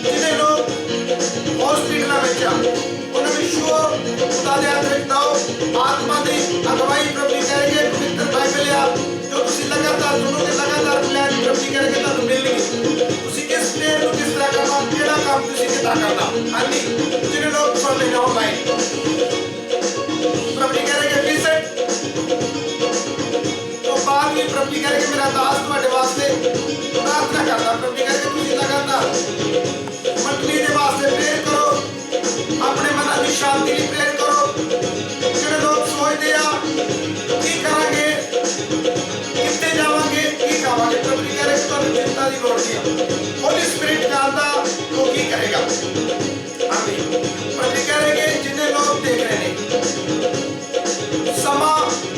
जिन्हें लोग हॉस्पिटल में जा उन्हें विश्व उतारे आदर दाओ आत्मा दी अगवाई प्रभु करेंगे पवित्र बाइबल या जो तुसी लगातार सुनोगे लगातार प्लान प्रभु करेंगे तो मिलेगी तुसी किस प्लेयर को किस तरह करना केड़ा काम तुसी कितना करना हां जिन्हें लोग सुन लेना ऑनलाइन प्रभु करेंगे विजिट तो बाद में प्रभु करेंगे मेरा दास तुम्हारे वास्ते प्रार्थना करता प्रभु करेंगे तुसी लगातार मंडली के वास्ते प्रेयर करो अपने मन की शांति लिए प्रेयर करो जिन्हें लोग सोचते हैं की करेंगे कितने जावांगे की खावांगे प्रभु करेंगे तो चिंता की लोड़ नहीं होली स्पिरिट जानता वो की करेगा आमीन प्रभु करेंगे जिन्हें लोग देख रहे हैं समा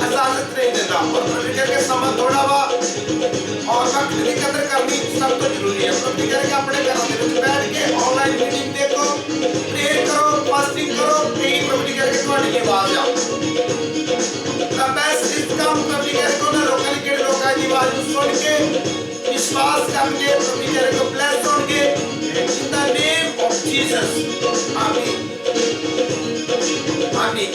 इजाजत नहीं देता और प्रभु करेंगे समा थोड़ा वा और वक्त की कदर करनी सब तो जरूरी है प्रभु करेंगे अपने घरों में बैठ के ऑनलाइन मीटिंग देखो प्रेयर करो फास्टिंग करो यही प्रभु करेंगे तुम्हारी आवाज आओ द बेस्ट इज कम प्रभु करेंगे ना लोगों के लोगों की आवाज सुन के विश्वास करके प्रभु करेंगे ब्लेस होंगे in the name of Jesus आमीन आमीन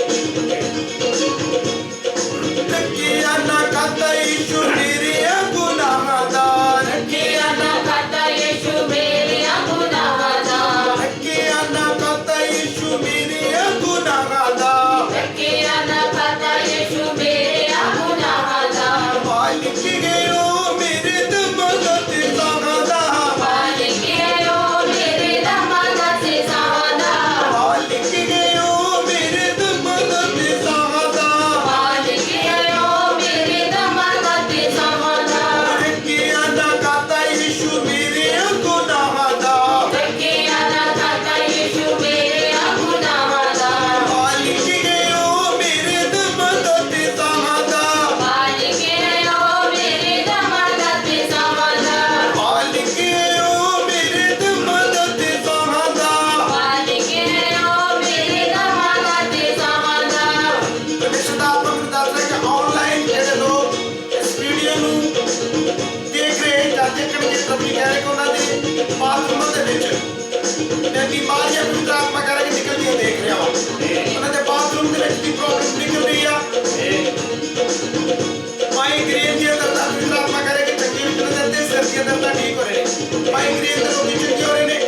किया ना कहता यीशु मेरे गुनाहगार किया ना कहता यीशु मेरे गुनाहगार किया ना कहता यीशु मेरे गुनाहगार किया ना कहता यीशु मेरे गुनाहगार मालिक गयो मेरे दमदत सादा मालिक गयो मेरे दमदत सादा मालिक गयो मेरे दमदत सादा मालिक गयो मेरे दमदत सादा किया ना कहता यीशु मेरे गुनाहगार किया ना कहता यीशु मेरे गुनाहगार मालिक गयो मेरे दमदत सादा मालिक गयो मेरे दमदत सादा मालिक गयो मेरे दमदत सादा मालिक गयो मेरे दमदत सादा परमेश्वरात्मक दाता के ऑनलाइन ਜਿਹੜੇ ਲੋਕ ਇਸ ਵੀਡੀਓ ਨੂੰ ਦੇਖ ਰਹੇ ਜਾਂ ਦੇਖਣਗੇ ਪ੍ਰਭੂ ਕਹਿ ਰਹੇ ਕਿ ਉਹਨਾਂ ਦੇ ਬਾਥਰੂਮਾਂ ਦੇ ਵਿੱਚ ਤੇ ਬਿਮਾਰੀਆਂ ਪਵਿੱਤਰ ਆਤਮਾ ਕਰਕੇ ਨਿਕਲਦੀਆਂ ਦੇਖ ਰਿਹਾ ਵਾ ਉਹਨਾਂ ਦੇ ਬਾਥਰੂਮ ਦੇ ਵਿੱਚ ਦੀ ਪ੍ਰੋਬਲਮ ਨਿਕਲ ਰਹੀ ਆ ਮਾਈਗ੍ਰੇਨ ਦੀ ਦਰਦਾਂ ਪਵਿੱਤਰ ਆਤਮਾ ਕਰਕੇ ਚੰਗੀ ਨਿਕਲ ਜਾਂਦੇ ਸਿਰ ਦੀਆਂ ਦਰਦਾਂ ਠੀਕ ਹੋ ਰਹੇ ਨੇ ਮਾਈਗ੍ਰੇਨ ਦੇ ਰੋਗੀ ਚੰਗੇ ਹੋ ਰਹੇ ਨੇ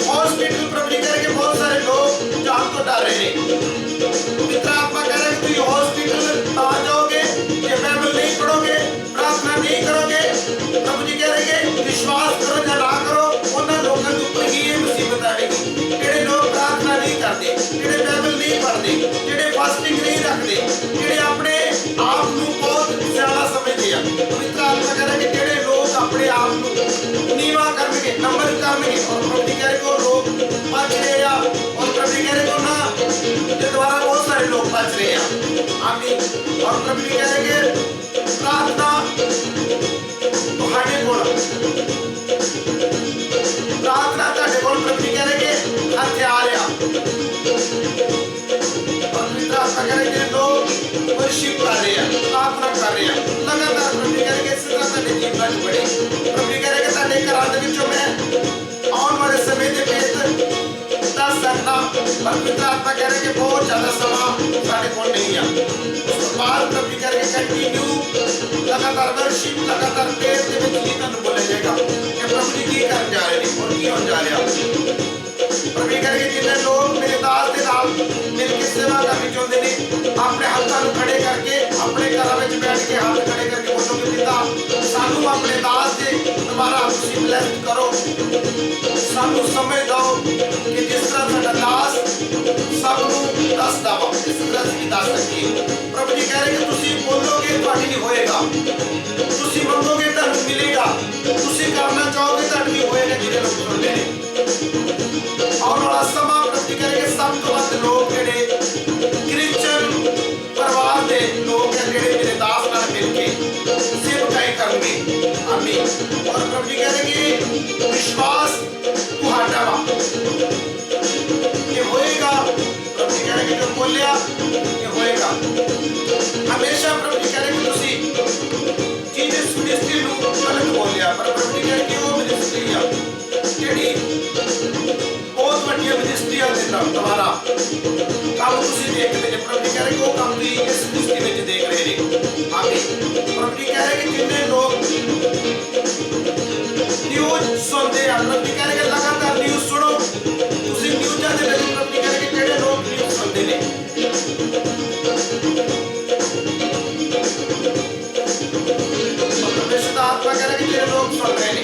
हॉस्पिटल प्रभु करके बहुत सारे लोग जान को डर रहे हैं पवित्र आत्मा कह रहे हैं कि हॉस्पिटल आ जाओगे ये बाइबल नहीं पढ़ोगे प्रार्थना नहीं करोगे प्रभु जी कह रहे हैं विश्वास करो या ना करो उन लोगों के ऊपर ही ये मुसीबत आएगी जेडे लोग प्रार्थना नहीं करते जेडे बाइबल नहीं पढ़ते जेडे फास्टिंग नहीं रखते जेडे अपने आप को बहुत ज्यादा समझते हैं पवित्र आत्मा कह रहे हैं कि जेडे लोग अपने आप को नीवा करके नंबर करके और प्रभु कह रहे को लोग बच रहे हैं और प्रभु कह रहे को ना ये द्वारा बहुत सारे लोग बच रहे हैं आमीन और प्रभु कह रहे कि प्रार्थना ਤੁਹਾਡੇ ਕੋਲ प्रार्थना ਤੁਹਾਡੇ ਕੋਲ प्रभु कह रहे कि हथियार है और पवित्र आत्मा कह रहे कि लोग वर्शिप कर रहे हैं प्रार्थना कर रहे हैं लगातार प्रभु कह रहे कि इस तरह ਤੁਹਾਡੇ ਜੀਵਨ ਚ ਬੜੇ प्रभु कह रहे कि ਤੁਹਾਡੇ ਘਰਾਂ ਦੇ ਵਿੱਚੋਂ मैं आने वाले समय के भेद दस सकता पर पवित्र आत्मा कह रहे कि बहुत ज्यादा समा साढ़े को नहीं है उस बाद प्रभु कह रहे कंटिन्यू लगातार वर्शिप लगातार प्रेयर के ਵਿੱਚ ਹੀ ਤੁਹਾਨੂੰ ਬੋਲਿਆ ਜਾਏਗਾ ਕਿ प्रभु जी की ਕਰਨ ਜਾ ਰਹੇ ਨੇ और ਕੀ ਹੋਣ ਜਾ ਰਿਹਾ प्रभु कह रहे जिन्हें लोग मेरे दास के नाल मिल के सेवा करनी चाहते हैं अपने हाथों को खड़े करके अपने घरों में बैठ के हाथ खड़े करके बोलोगे पिता सानू अपने दास से तुम्हारा खुशी ब्लेस करो सानू समझ दो कि जिस तरह साडा दास सबनू दसदा वा इस तरह से दस सकीए प्रभु जी कह रहे कि तुसी बोलोगे ਤੁਹਾਡੀ नहीं होएगा तुसी मंगोगे ਤੁਹਾਨੂੰ मिलेगा तुसी करना चाहोगे ਤੁਹਾਡੀ नहीं होएगा जिन्हें लोग सुनते हैं और वाला समा प्रभु कह रहे कि सब तो ਵੱਧ लोग ਜਿਹੜੇ क्रिश्चियन परिवार ਦੇ लोग हैं ਜਿਹੜੇ मेरे दास ਨਾਲ मिल के सेवकाई करेंगे आमीन और प्रभु जी कह रहे कि विश्वास ਤੁਹਾਡਾ ਵਾ ये होएगा प्रभु जी कह रहे कि जो बोलिया ये होएगा हमेशा प्रभु जी कह रहे कि तुसी चीजें सुनिश्चित रूप गलत बोलिया पर प्रभु जी कह रहे कि वो मिनिस्ट्री मिनिस्ट्री आ ਜਿਹੜੀ ਬਹੁਤ ਵੱਡੀਆਂ ਮਿਨਿਸਟਰੀਆਂ ਦੇ ਨਾਲ ਦੁਆਰਾ ਕੰਮ ਤੁਸੀਂ ਦੇਖਦੇ ਜੇ ਪ੍ਰਭੂ ਕਹ ਰਹੇ ਕਿ ਉਹ ਕੰਮ ਵੀ ਇਸ ਮਿਨਿਸਟਰੀ ਵਿੱਚ ਦੇਖ ਰਹੇ ਨੇ ਆਮੀਨ ਪ੍ਰਭੂ ਕਹ ਰਹੇ ਕਿ ਜਿੰਨੇ ਲੋਕ ਨਿਊਜ਼ ਸੁਣਦੇ ਆ ਪ੍ਰਭੂ ਕਹ ਰਹੇ ਕਿ ਲਗਾਤਾਰ ਨਿਊਜ਼ ਸੁਣੋ ਤੁਸੀਂ ਨਿਊਜ਼ਾਂ ਦੇ ਵਿੱਚ ਪ੍ਰਭੂ ਕਹ ਰਹੇ ਕਿ ਜਿਹੜੇ ਲੋਕ ਨਿਊਜ਼ ਸੁਣਦੇ ਨੇ परमेश्वर आत्मा कह रहा है कि ਜਿਹੜੇ ਲੋਕ ਸੁਣ ਰਹੇ ਨੇ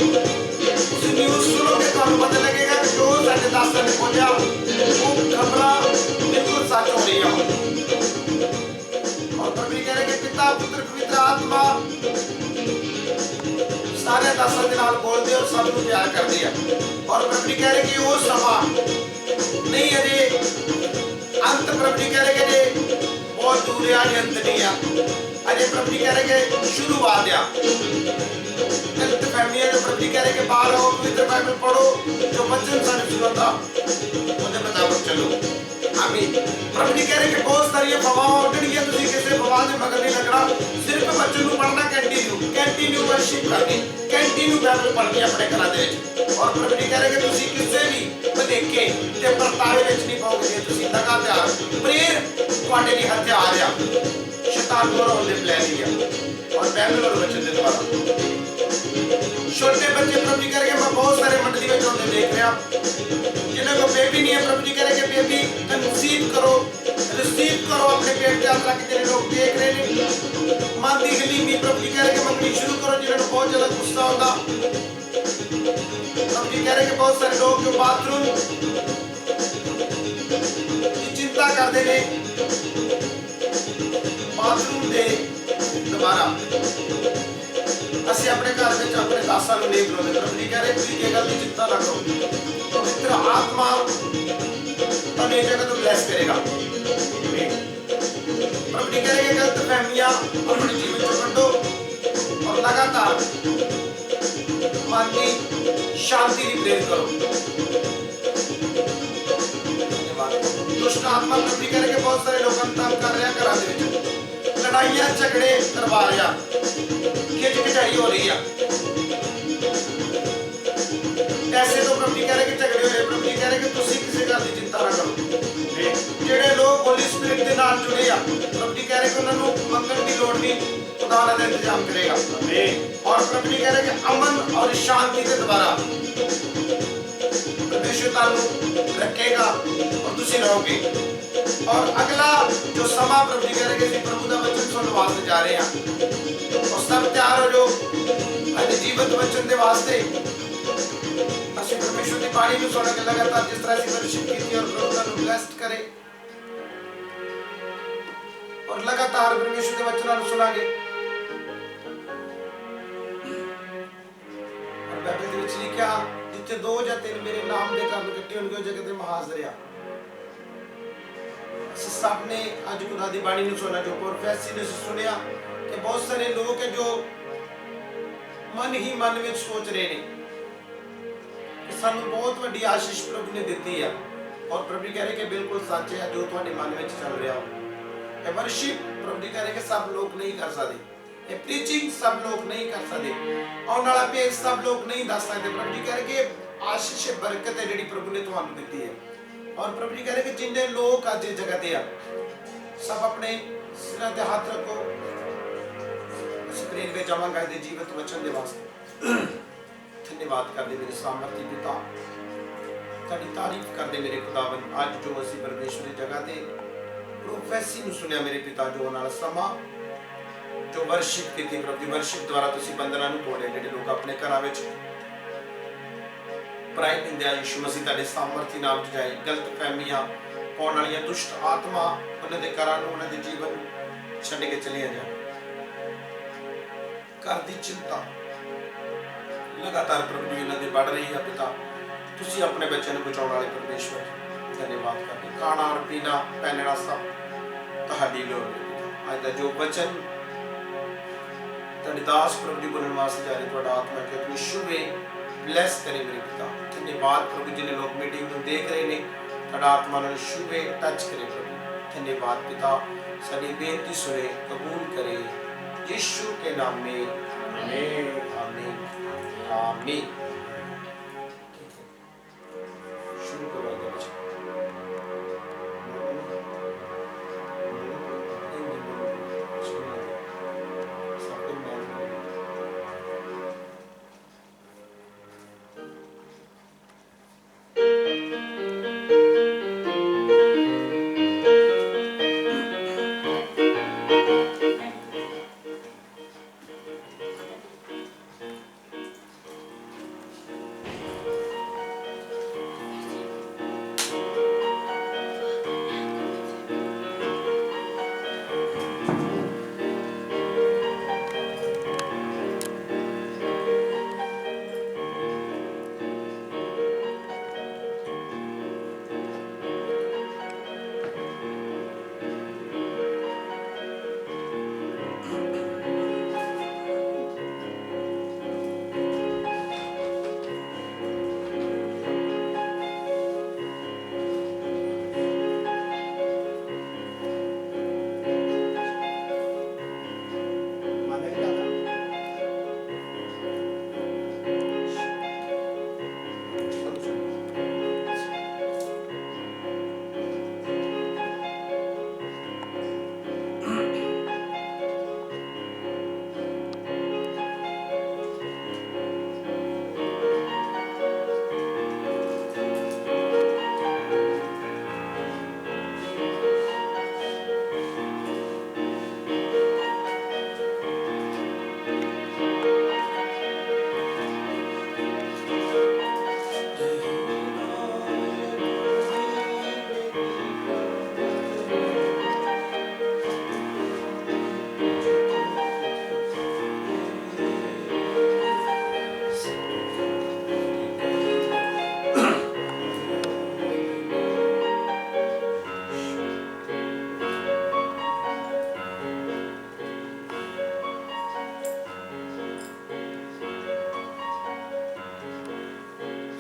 ਤੁਸੀਂ ਨਿਊਜ਼ ਸੁਣੋਗੇ ਤੁਹਾਨੂੰ ਪਤਾ ਲੱਗੇਗਾ ਕਿ ਜੋ ਸਾਡੇ ਦਾਸਾਂ ਨੇ ਬੋਲਿਆ ਉਹ ਖਬਰਾਂ ਬਿਲਕੁਲ ਸੱਚ ਹੋ ਰਹੀਆਂ और प्रभु कह रहे कि पिता पुत्र पवित्र आत्मा सारे ਦਾਸਾਂ ਦੇ ਨਾਲ ਬੋਲਦੇ ਔਰ ਸਭ ਨੂੰ ਪਿਆਰ ਕਰਦੇ ਆ और प्रभु कह रहे कि ਉਹ ਸਮਾਂ ਨਹੀਂ ਅਜੇ अंत प्रभु कह रहे कि जे बहुत दूर है अजे अंत नहीं आ अजय प्रभु कह रहे कि शुरुआत आ गलत फहमियां जो प्रभु कह रहे कि बाहर आओ पवित्र बाइबल पढ़ो जो वचन सारे सुनाता ਉਹਦੇ ਮੁਤਾਬਕ चलो आमीन प्रभु कह रहे कि बहुत सारी अफवाहां उठणगीਆਂ ਤੁਸੀਂ ਕਿਸੇ ਅਫਵਾਹ ਦੇ ਮਗਰ ਨਹੀਂ ਲੱਗਣਾ ਸਿਰਫ ਵਚਨ ਨੂੰ ਪੜਨਾ ਕੰਟੀਨਿਊ ਵਰਸ਼ਿਪ ਕਰਨੀ ਕੰਟੀਨਿਊ ਬਾਈਬਲ ਪੜ੍ਹਨੀ ਆਪਣੇ ਘਰਾਂ ਦੇ ਵਿੱਚ ਔਰ ਪ੍ਰਭੂ ਕਹ ਰਹੇ ਕਿ ਤੁਸੀਂ ਕਿਸੇ ਵੀ ਭਲੇਖੇ ਤੇ ਪਰਤਾਵੇ ਵਿੱਚ ਨਹੀਂ ਪਾਓਗੇ ਤੁਸੀਂ ਲਗਾਤਾਰ ਪ੍ਰੇਰ ਤੁਹਾਡੇ ਲਈ ਹਥਿਆਰ ਆ शैतान द्वारा उन्हें प्लान किया और बाइबल और वचन के द्वारा छोटे बच्चे प्रभु जी कह रहे मैं बहुत सारे मंडली में उन्हें देख रहा जिन्हें को बेबी नहीं है प्रभु जी कह रहे कि बेबी कंसीव करो रिसीव करो अपने पेट की यात्रा के तेरे लोग देख रहे हैं मन की गलीमी प्रभु जी कह रहे कि मंगनी शुरू करो जिन्हें बहुत ज्यादा गुस्सा होगा प्रभु जी कह रहे कि बहुत सारे लोग जो बाथरूम की चिंता करते हैं बाथरूम दे दोबारा ਅਸੀਂ ਆਪਣੇ ਘਰ ਵਿੱਚ ਆਪਣੇ ਦਾਸਾਂ ਨੂੰ ਨਹੀਂ ਬੁਲਾਉਂਦੇ ਪ੍ਰਭੂ ਜੀ ਕਹਿ ਰਹੇ ਤੁਸੀਂ ਇਹ ਗੱਲ ਦੀ ਚਿੰਤਾ ਨਾ ਕਰੋ ਪਵਿੱਤਰ ਆਤਮਾ ਤੁਹਾਨੂੰ ਇਹ ਜਗ੍ਹਾ ਤੋਂ ਬਲੈਸ ਕਰੇਗਾ ਪ੍ਰਭੂ ਜੀ ਕਹਿ ਰਹੇ ਕਿ ਗਲਤ ਫਹਿਮੀਆਂ ਆਪਣੇ ਜੀਵਨ ਚੋਂ ਕੱਢੋ ਔਰ ਲਗਾਤਾਰ ਮਨ ਦੀ ਸ਼ਾਂਤੀ ਦੀ ਪ੍ਰੇਰ ਕਰੋ दुष्ट आत्मा प्रभु कह रहे कि बहुत सारे लोगों को तंग कर रहे हैं घरों के विच लड़ाइयां झगड़े करवा रहा खिच खिचाई हो रही है ऐसे तो प्रभु कह रहे कि झगड़े हो रहे प्रभु कह रहे कि तुसी किसी गल की चिंता ना करो जेडे लोग होली स्पिरिट के नाल जुड़े आ प्रभु कह रहे कि उन्होंने मंगण की लोड़ नहीं खुदा उन्हें इंतजाम करेगा और प्रभु कह रहे कि अमन और शांति के द्वारा रखेगा और तुसी रहोगे और अगला जो समा प्रभु जी कह रहे कि प्रभु का वचन सुनने वास्ते जा रहे हैं और सब तैयार हो जो आज जीवित वचन के वास्ते असि परमेश्वर की बाणी में सुन के लगातार जिस तरह से वर्शिप की और प्रभु का ब्लेस्ड करे और लगातार परमेश्वर के वचन सुनागे और बाइबल ਦੇ ਵਿੱਚ ਲਿਖਿਆ जिथे दो या तीन मेरे नाम दे काम इकट्ठे होंगे उस जगह ते मैं हाजिर आ सबने आज खुदा दी बाणी ਨੂੰ सुना जो प्रोफेसी ने सुनिया कि बहुत सारे लोग हैं जो मन ही मन में सोच रहे ने कि सानू बहुत बड़ी आशीष प्रभु ने दी है और प्रभु कह रहे कि बिल्कुल सच है जो तुम्हारे मन में चल रहा हो ये वर्शिप प्रभु कह रहे कि सब लोग नहीं कर सकते ये प्रीचिंग सब लोग नहीं कर सकते आने वाला पेज सब लोग नहीं दस सकते प्रभु जी कह रहे कि आशीष बरकत है जी प्रभु ने तुहानू दी है और प्रभु जी कह रहे कि जिन्ने लोग आज इस जगह ते आ सब अपने सिरां ते हाथ रखो स्क्रीन पे जावांगा दे जीवित वचन दे वास्ते धन्यवाद करदे मेरे सामर्थी पिता तेरी तारीफ करदे मेरे खुदावन आज जो असी परमेश्वर दी जगह ते प्रोफेसी नु सुनिया मेरे पिता जो नाल समा जो वर्शिप की थी प्रभु वर्शिप द्वारा तुसी बंदना नु तोड़े जेडे लोग अपने घरां विच प्राइड दिंदे आ यीशु मसीह ताड़े सामर्थी नाम च जाए गलत फहमियां पाउण वालियां दुष्ट आत्मा उन्हां दे घरां नु उन्हां दे जीवन छड्ड के चले जाए घर दी चिंता लगातार प्रभु जी उन्हां दे बढ़ रही है पिता तुसी अपने बच्चों नु बचाउण वाले परमेश्वर धन्यवाद करदे खाना और पीना पहनना सब तुहाडी लोड़ है आज दा जो वचन दास प्रभु जी बोलने वास्ते जा रहे तुहाडा आत्मा के अपनी शुभे ब्लेस करे मेरे पिता धन्यवाद प्रभु जिन्हें लोग मीटिंग को देख रहे ने तुहाडा आत्मा नाल शुभे टच करे प्रभु धन्यवाद पिता साडी बेनती सुने कबूल करे यीशु के नाम में आमीन आमीन आमीन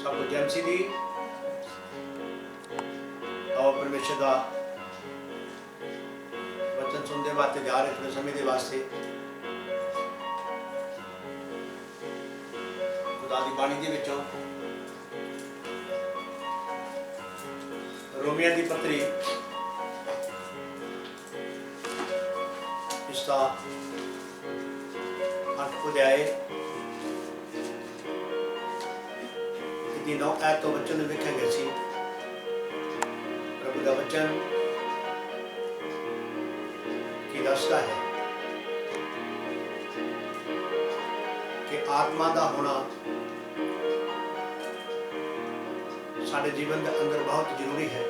सबको जय मसीह दी। आओ परमेश्वर का वचन सुनते वास्ते जा रहे थोड़े समय के वास्ते खुदा दी बाणी दे विचों रोमिया दी पत्री इसका 8 अध्याय की 9 आयत तो वचन लिखे गए सी। प्रभु का वचन की दसदा है कि आत्मा का होना साडे जीवन के अंदर बहुत जरूरी है,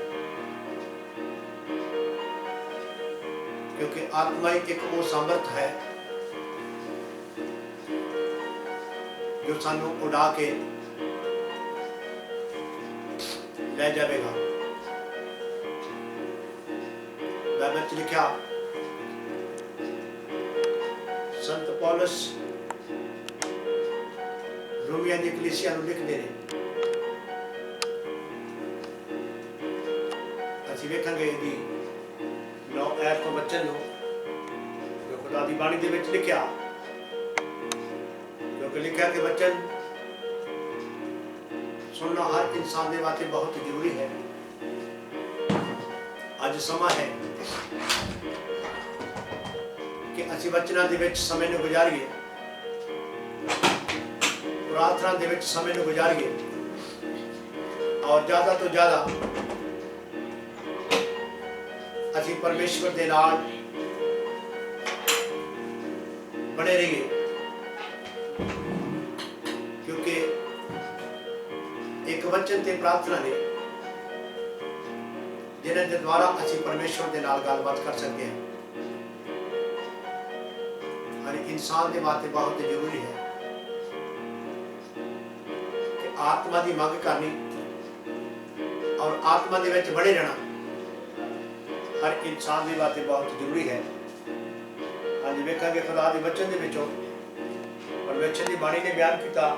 क्योंकि आत्मा ही एक वो सामर्थ है जो सानू उड़ा के ले जाएगा। बाइबल च लिखा संत पौलुस रोमिया दी कलीसिया नूं लिखदे ने। असीं वेखांगे इहदी 9 आयत तो वचन नूं जो खुदा दी बाणी दे विच लिखिया, क्योंकि लिखिया कि वचन सुनना हर इंसान के वास्ते बहुत जरूरी है। अज समा है कि असी वचनां दे विच समय नूं गुजारिए, प्रार्थना दे विच समय नूं गुजारिए और ज़्यादा तो ज़्यादा असी परमेश्वर दे नाल बने रहिए, क्योंकि एक वचन ते प्रार्थना ने जिन्हां दे द्वारा असी परमेश्वर दे नाल गलबात कर सकते हैं। हर इंसान के वास्ते बहुत जरूरी है कि आत्मा की मंग करनी और आत्मा दे विच बने रहना हर इंसान के वास्ते बहुत जरूरी है। हाँ जी, वेखांगे खुदा दे वचन दे विचों परमेश्वर की बाणी ने बयान किया।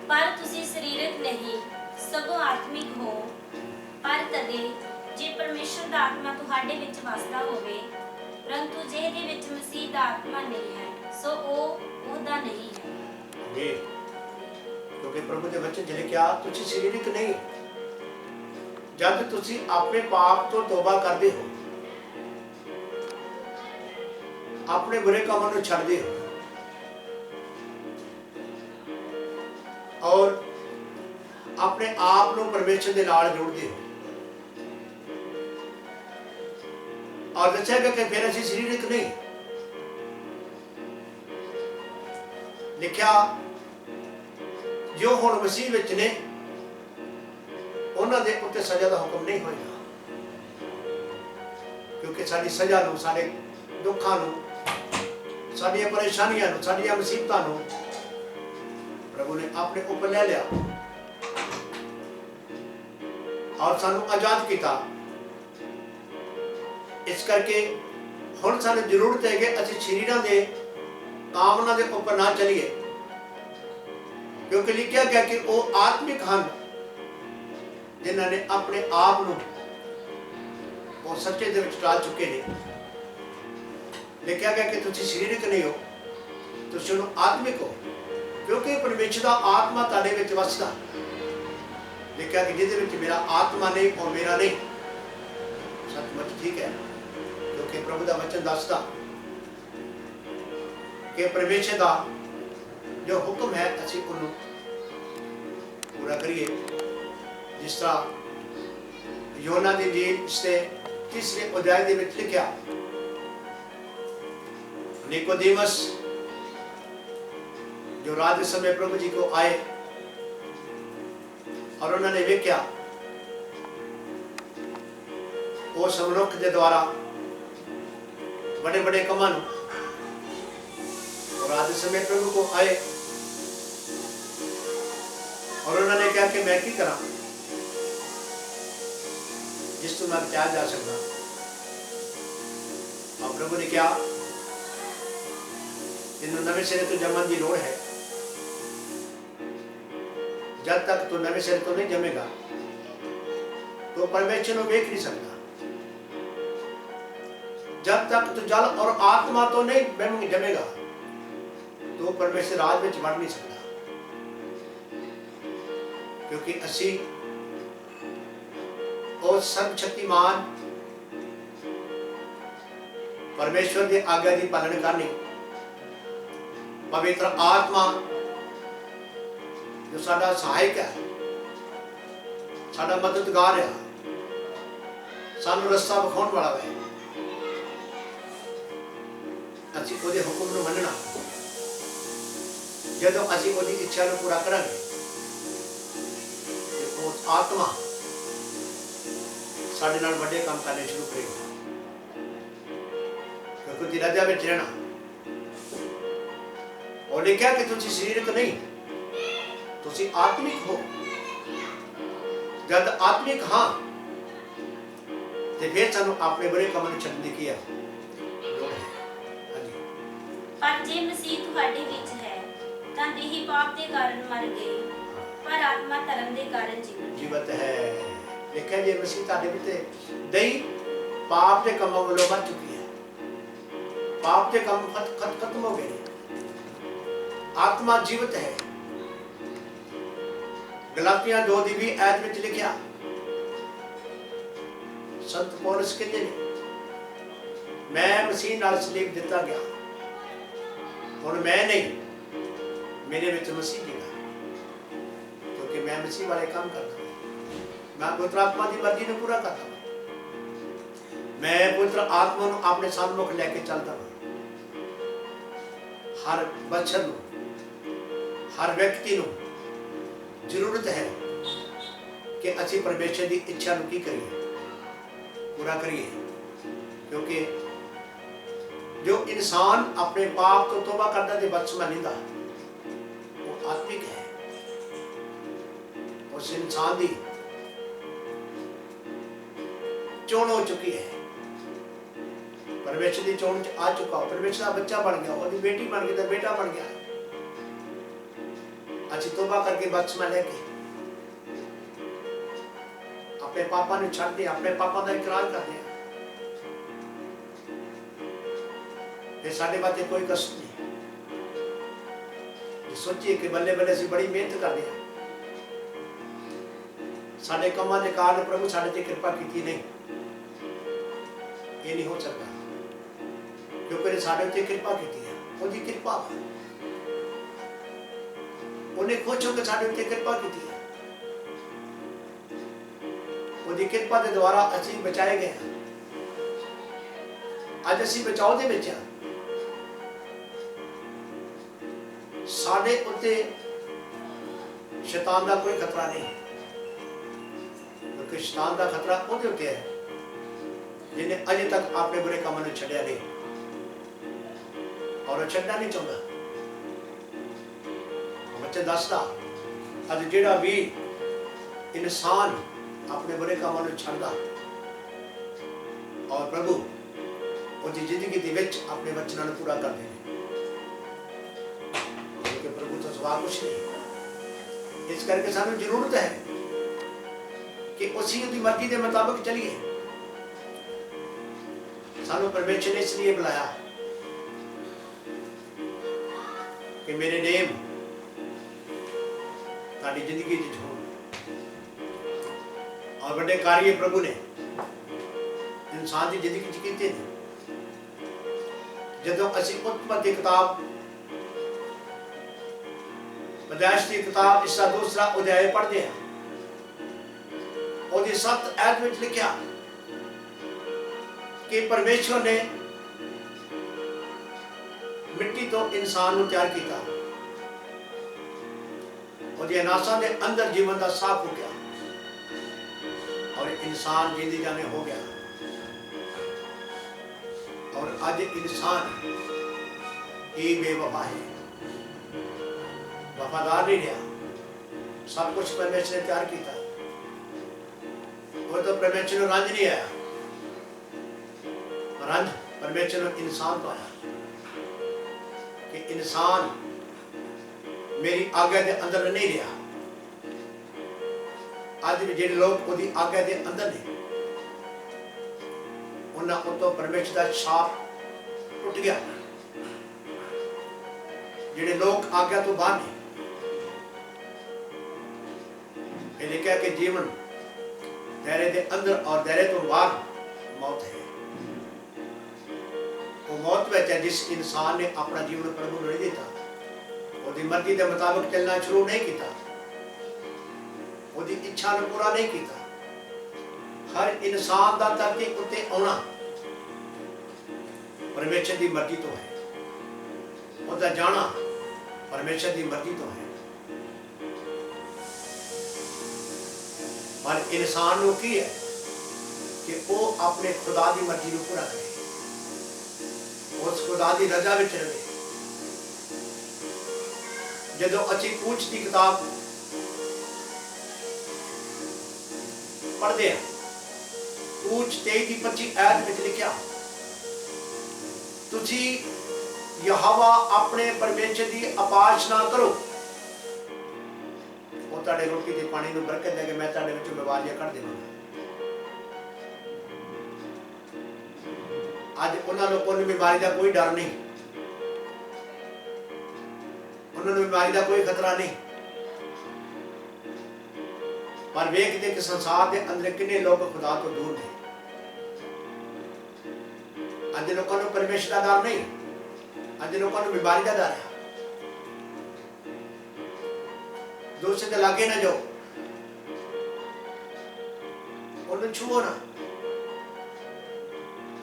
पर तुसी सरीरक नहीं सगों आत्मिक हो, पर तदे जे परमेश्वर दा आत्मा तुहाडे विच वसदा होवे, परंतु जेहदे विच मसीह दा आत्मा नहीं है सो ओहदा नहीं है। क्योंकि प्रभु के वचन जिन्हें क्या तुसी सरीरक नहीं, जब तुसी अपने पाप तो तौबा करते हो, अपने बुरे कामों को छड्डदे हो और अपने आप को परमेश्वर के नाल जोड़ते हो, और दस्या गया कि फिर असीं सरीरक नहीं। लिखा जो हुण मसीह विच ने उन्हां दे उत्ते सज़ा का हुक्म नहीं होएगा, क्योंकि साडी सज़ा नूं, साडे दुखां नूं, साडियां परेशानियां नूं, साडियां मुसीबतां नूं प्रभु ने अपने ऊपर ले लिया और सानू आजाद किया। इस करके हुण सानू जरूरत है कि असीं शरीरां दे कामना दे ऊपर ना चलिए, क्योंकि लिखा गया कि वो आत्मिक हैं जिन्हां ने अपने आप नूं वो सच्चे दे विच डाल चुके हैं। लिखा गया कि तुसीं शरीरक नहीं हो, तुसीं आत्मिक हो, क्योंकि परमेश्वर का आत्मा तुहाडे विच वसदा। लिखा कि जिहदे विच मेरा आत्मा नहीं और मेरा नहीं। सचमुच ठीक है, क्योंकि प्रभु का वचन दसदा कि परमेश्वर का जो हुक्म है असीं उहनूं पूरा करिए। जिस तरह यूहन्ना दी इंजील इसके 3 अध्याय दे विच लिखिया, निकोदेमुस जो रात समय प्रभु जी को आए और उन्होंने वेख्या वो समनुख के द्वारा बड़े बड़े कमान, और रात समय प्रभु को आए और उन्होंने कहा कि मैं की करा जिस तो मैं बचाया जा सकता। और प्रभु ने क्या ਤੈਨੂੰ ਨਵੇਂ ਸਿਰੇ ਤੋਂ ਜੰਮਣ ਦੀ ਲੋੜ ਹੈ। ਜਦ ਤੱਕ ਤੂੰ ਨਵੇਂ ਸਿਰੇ ਤੋਂ ਨਹੀਂ ਜੰਮੇਗਾ तो परमेश्वर को देख नहीं सकता। जब तक तू जल और आत्मा तो नहीं जमेगा तो परमेश्वर राज में बढ़ नहीं सकता, क्योंकि असी और सर्वशक्तिमान परमेश्वर की आज्ञा की पालन करनी, पवित्र आत्मा जो साडा सहायक है, साडा मददगार है, सानू रस्ता विखाउण वाला है, असीं उहदे हुक्म नूं मनना। जदों असीं उहदी इच्छा नूं पूरा करांगे ते उह आत्मा साडे नाल वड्डे काम करने शुरू करेगी, क्योंकि उहदी रजा विच रहना। और लिखिया कि तुसीं शरीरक नहीं, तुसीं आत्मिक हो। जब आत्मिक हाँ तो फिर सानू अपने बुरे काम नूं छड्डण दी की है लोड़ है। हां पर जे मसीह तुहाडे विच है तां देही पाप दे कारण मर गए, पर आत्मा धर्म दे कारण जीवत है। लिखिया जे मसीह तुहाडे विच दही पाप दे कामां वल्लों मर चुकी है, पाप दे काम खत्म हो गए, आत्मा जीवित है। गलातियां 2:20 आयत में लिखिया, संत पौलुस कहते हैं मैं मसीह नाल सलीब दिता गया, हुण मैं नहीं मेरे विच मसीह जीगा, क्योंकि मैं मसीह वाले काम करता हूं, मैं पवित्र आत्मा की मर्जी नूं पूरा करता हूं, मैं पवित्र आत्मा नूं अपने सन्मुख लेके चलता हूं। हर बच्चन नूं, हर व्यक्ति नूं जरूरत है कि असी परमेश्वर की इच्छा नूं की करिए, पूरा करिए, क्योंकि जो इंसान अपने पाप तो तौबा करता है बदसमा लेंदा वो आत्मिक है। उस इंसान की चोण हो चुकी है, परमेश्वर की चोण आ चुका, परमेश्वर का बच्चा बन गया, वो बेटी बन गई, बेटा बन गया। अच्छी तौबा करके बदसमा लेके अपने पापा ने छड़ दिया, अपने पापा का इकरार कर दिया, फिर साढ़े बाते कोई कष्ट नहीं। सोचिए कि बल्ले बल्ले से बड़ी मेहनत कर दिया, साढ़े कमां दे कारण प्रभु साढ़े ते कृपा की नहीं, ये नहीं हो सकता, क्योंकि साढ़े ते कृपा की है, उसकी कृपा उन्हें खुश होकर साढ़े उत्ते कृपा की है, उसकी कृपा के द्वारा असीं बचाए गए हैं। अज असीं बचाव दे विच हां, साढ़े उत्ते शैतान का कोई खतरा नहीं, क्योंकि शैतान का खतरा उसदे उत्ते है जिन्हें अजे तक अपने बुरे कामों ने छड्डिया नहीं और छड्डना नहीं चाहता। बच्चे दसदा अज जिहड़ा भी इंसान अपने बुरे कामों को छड्डदा और प्रभु उसकी जिंदगी दे विच अपने वचनां नूं पूरा करदे ने, क्योंकि प्रभु तो सवा कुछ नहीं। इस करके सानूं जरूरत है कि उसी उसकी मर्जी के मुताबिक चलिए। सानूं परमेश्वर ने इसलिए बुलाया कि मेरे नेम ताड़ी जिंदगी च हो और बड़े कार्य प्रभु ने इंसान की जिंदगी च कीते ने। जदों असीं उत्पत्ति किताब पैदाइश की किताब इसका 2 अध्याय पढ़ते हैं, और 7 आयत में लिखा कि परमेश्वर ने मिट्टी तो इंसान को तैयार किया और नासा के अंदर जीवन का साफ हो गया और इंसान जींदी जाने हो गया। और आज इंसान ही बेवफा है, वफादार नहीं रहा। सब कुछ परमेश्वर ने तैयार किया, वो तो परमेश्वर ने रंज नहीं आया, रंज परमेश्वर ने इंसान तो आया कि इंसान मेरी आज्ञा के अंदर नहीं रहा। अज भी जिहड़े लोग उसकी आज्ञा के अंदर ने उन्होंने उतो परमेश्वर का छाप टुट गया। जिहड़े लोग आज्ञा तो बाहर ने, ये लिखा कि जीवन दायरे के अंदर और दायरे तो बाहर मौत है। वो मौत में है जिस इंसान ने अपना जीवन प्रभु को नहीं दिता, उसकी मर्जी के मुताबिक चलना शुरू नहीं किया, उसकी इच्छा को पूरा नहीं किया। हर इंसान का धरती उत्ते आना परमेश्वर की मर्जी तो है, उसका जाना परमेश्वर की मर्जी तो है। पर इंसान को की है कि वो अपने खुदा की मर्जी को पूरा करे, उस खुदा की रजा में रहे। जदों असी कूच की किताब पढ़ते हैं, कूच 23-25 आयत में लिखा, तुसी यहोवा अपने परमेश्वर की उपासना करो, वो तुहाडे रोटी ते पानी नूं बरकत देके मैं तुहाडे विचों बीमारियां कढ देवांगा। आज उन्हां लोगों को बीमारी का कोई डर नहीं, उन्होंने बीमारी का कोई खतरा नहीं। पर वेखते कि संसार के अंदर कितने लोग खुदा तो दूर ने। अज लोगों को परमेश्वर का डर नहीं, अज लोगों को बीमारी का डर है। दूसरे के लागे ना जाओ, उन्हें छुओ ना,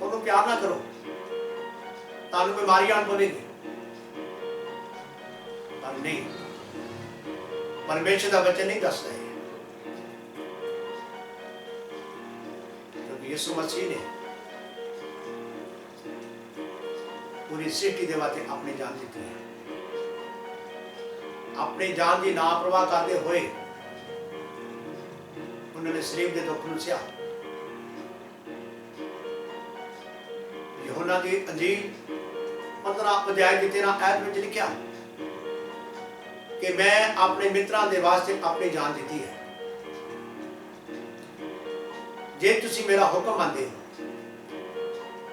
उन्हें प्यार ना करो, तानू बीमारी आन पवेगी। पर नहीं, परमेश्वर का वचन नहीं दसता है, क्योंकि यीशु मसीह ने पूरी सृष्टि के वास्ते अपनी जान दी है। अपनी जान की ना परवाह करते हुए उन्होंने शरीर के दुख नूं सहा। यूहन्ना की अंजील 15 अध्याय की 13 आयत में लिखा कि मैं अपने मित्रों के वास्ते अपनी जान दी है। जे तुसी मेरा हुक्म मानते हो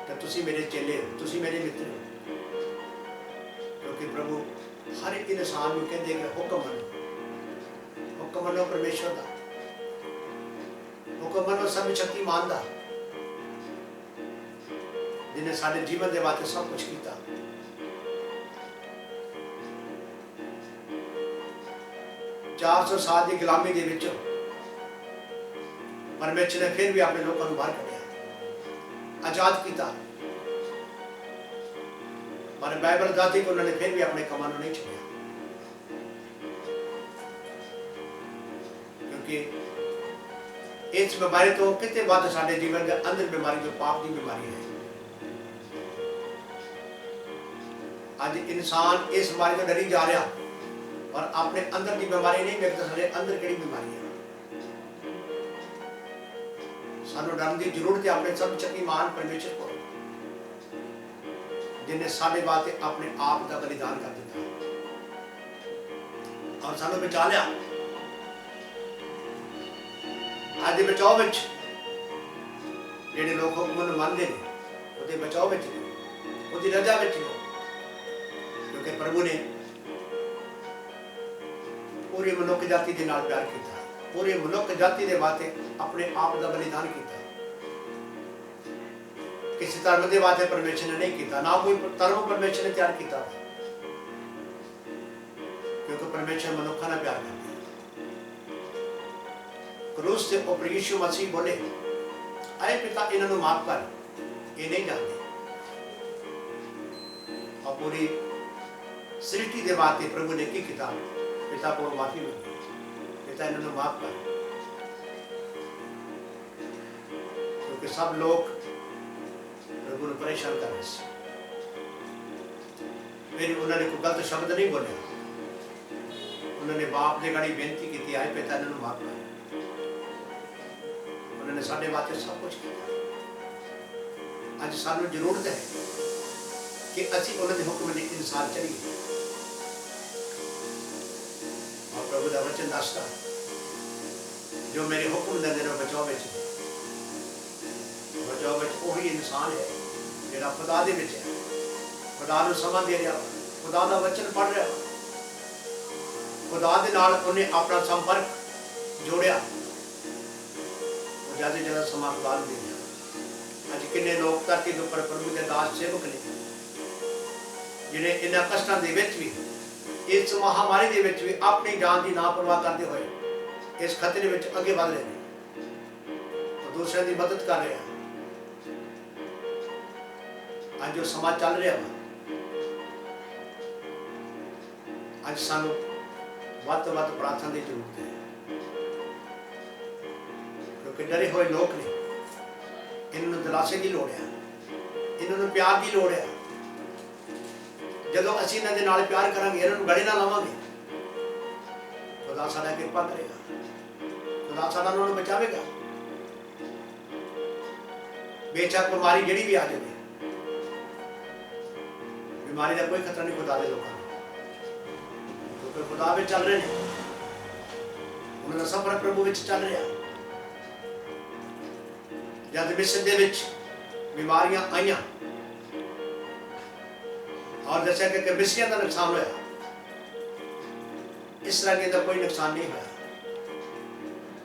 तो तुसी मेरे चेले हो, तुसी मेरे मित्र हो। क्योंकि प्रभु हर एक इंसान को कहते हैं कि हुक्म मनो परमेश्वर का, हुक्म मनो सर्वशक्तिमान का, जिन्हें सारे जीवन के वास्ते सब कुछ किया। 400 साल की गुलामी के विच परमेश्वर ने फिर भी अपने लोगों को बाहर कढ़िया, आजाद किया। पर बाइबल दाती को उन्होंने फिर भी अपने कमां नहीं छड़िया, क्योंकि इस बीमारी तो कितने बाद साडे जीवन के अंदर बीमारी जो पाप की बीमारी है। आज इंसान इस बीमारी को डरी जा रहा और अपने अंदर की बीमारी नहीं देखता, साडे अंदर केड़ी बीमारी है। सानू डरने की जरूरत है अपने सर्वशक्तिमान परमेश्वर को, जिन्हें साडे वास्ते अपने आप का बलिदान कर दिया और सानू बचा लिया। आज बचाओ विच जिहड़े लोग हुक्म नूं मनदे ने, उहदे बचाओ विच ने, उहदी रजा विच ने, क्योंकि प्रभु ने पूरी मनुख जाति के नाल प्यार किया, पूरी मनुख जाति के वास्ते अपने आप का बलिदान किया। किसी धर्म के वास्ते परमेश्वर ने नहीं किया, ना कोई धर्म परमेश्वर ने तैयार किया, क्योंकि परमेश्वर मनुखा ना प्यार करता है। क्रूस से प्रभु यीशु मसीह बोले, अरे पिता इन्होंने माफ कर, ये नहीं जानते। और पूरी सृष्टि के वास्ते प्रभु ने की किया, पिता को माफी मांगी, पिता इन्होंने माफ कर, क्योंकि सब लोग प्रभु ने परेशान कर रहे थे। फिर उन्होंने कोई गलत शब्द नहीं बोले, उन्होंने बाप ने गाड़ी बेनती की, आए पिता इन्होंने माफ कर। उन्होंने साढ़े वास्ते सब कुछ किया। आज सानू जरूरत है कि असी उन्होंने हुक्म के अनुसार चलिए। और प्रभु का वचन दसता जो मेरे हुक्म देंगे ने बचाओ विच वही इंसान है जिहड़ा खुदा दे विच है, खुदा नूं समझ दे रहा, खुदा का वचन पढ़ रहा, खुदा दे नाल उन्हें अपना संपर्क जोड़िया, ज़्यादा से ज़्यादा समा खुदा नूं दे दिया। अज किन्ने लोग धरती के उपर प्रभु के दास सेवक ने जिहड़े इन्हां कष्टां दे विच भी, इस महामारी दे विच भी अपनी जान की ना परवाह करते हुए इस खतरे विच अगे बढ़ रहे हैं और दूसरों की मदद कर रहे हैं। अज जो समा चल रहा वा, अज सानू वध तो वध प्रार्थना की जरूरत है, क्योंकि डरे हुए लोग ने, इन्होंने दिलासे की लोड़ है, इन्होंने प्यार की लोड़ है। जदों असीं इन्हां दे नाल प्यार करांगे, इन्हां नूं गले ना लावांगे, खुदा साडा किरपा करेगा, खुदा साडा उन्हां नूं बचावेगा। बेशक बीमारी जिहड़ी भी आ जाए, बीमारी का कोई खतरा नहीं खुदा दे लोकां नूं, क्योंकि खुदा विच चल रहे हैं, उन्हां दा सफर प्रभु विच चल रहा। जब मिस्र दे विच बीमारियां आईयां और दस्या कि मिस्रियां का नुकसान होया, इसराइलियां का कोई नुकसान नहीं होया,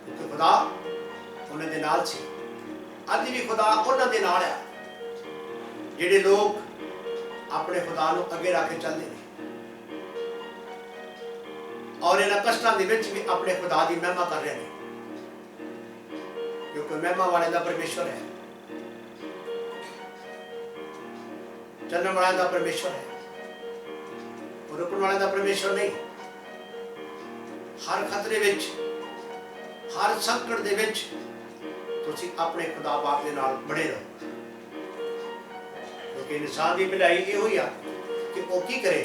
क्योंकि खुदा उन्हां दे नाल सी। अज भी खुदा उन्हां दे नाल है जिहड़े लोग अपने खुदा नूं अगे रख के चलते हैं और इन्हां कष्टां दे विच भी अपने खुदा की महिमा कर रहे हैं, क्योंकि महिमा वाले का परमेश्वर है, चलने वाले का परमेश्वर है, रुकने वाले का परमेश्वर नहीं। हर खतरे विच, हर संकट दे विच तुसीं अपने खुदा बाप दे नाल बड़े रहो, क्योंकि इंसान की भलाई ये हुई आ कि वो की करे,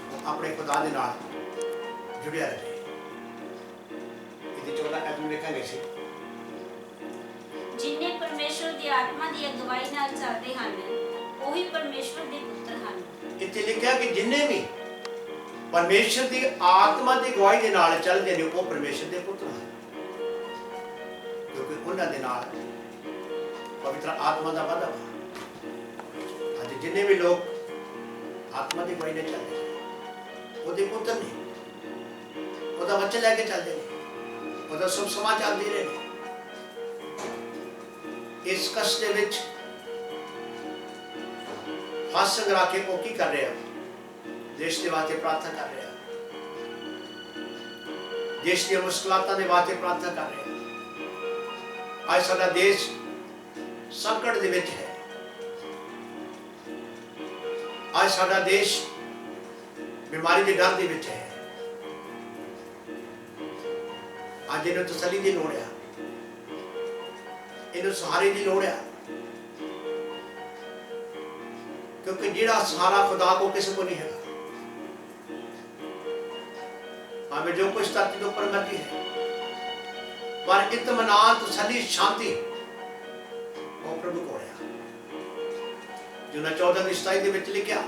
वो अपने खुदा दे नाल जुड़िया रहे। इहदी 14 आयत लिखांगे सी, जिन्ने परमेश्वर की आत्मा की अगवाई नाल चलते हैं वही परमेश्वर के पुत्र हैं। इत्थे लिखा कि जिन्ने भी परमेश्वर की आत्मा की अगवाई के नाल चलते हैं वो परमेश्वर के पुत्र हैं, क्योंकि उन्हां दे नाल पवित्र आत्मा का वादा वा। अज जिन्ने भी लोग आत्मा की अगवाई ने चलते हैं वो पुत्र ने, वो वचन लैके चलते हैं, वो शुभ समाचार दे रहे हैं। इस कष्ट दे विच हाथ संगरा के वो की कर रहे हैं, देश के वास्ते प्रार्थना कर रहे हैं, देश की मुश्किलातां दे वास्ते प्रार्थना कर रहे हैं। आज साडा देश संकट दे विच है, आज साडा देश बीमारी के डर दे विच है। आज इन्हूं तसल्ली की लोड़ है, इन्हूं सहारे की लोड़ है, क्योंकि जिहड़ा सहारा खुदा को किसी को नहीं है। हमें जो कुछ धरती के ऊपर मर्जी है, पर इत्मीनान तसल्ली शांति वो प्रभु को है। जो 14:27 के विच लिखा,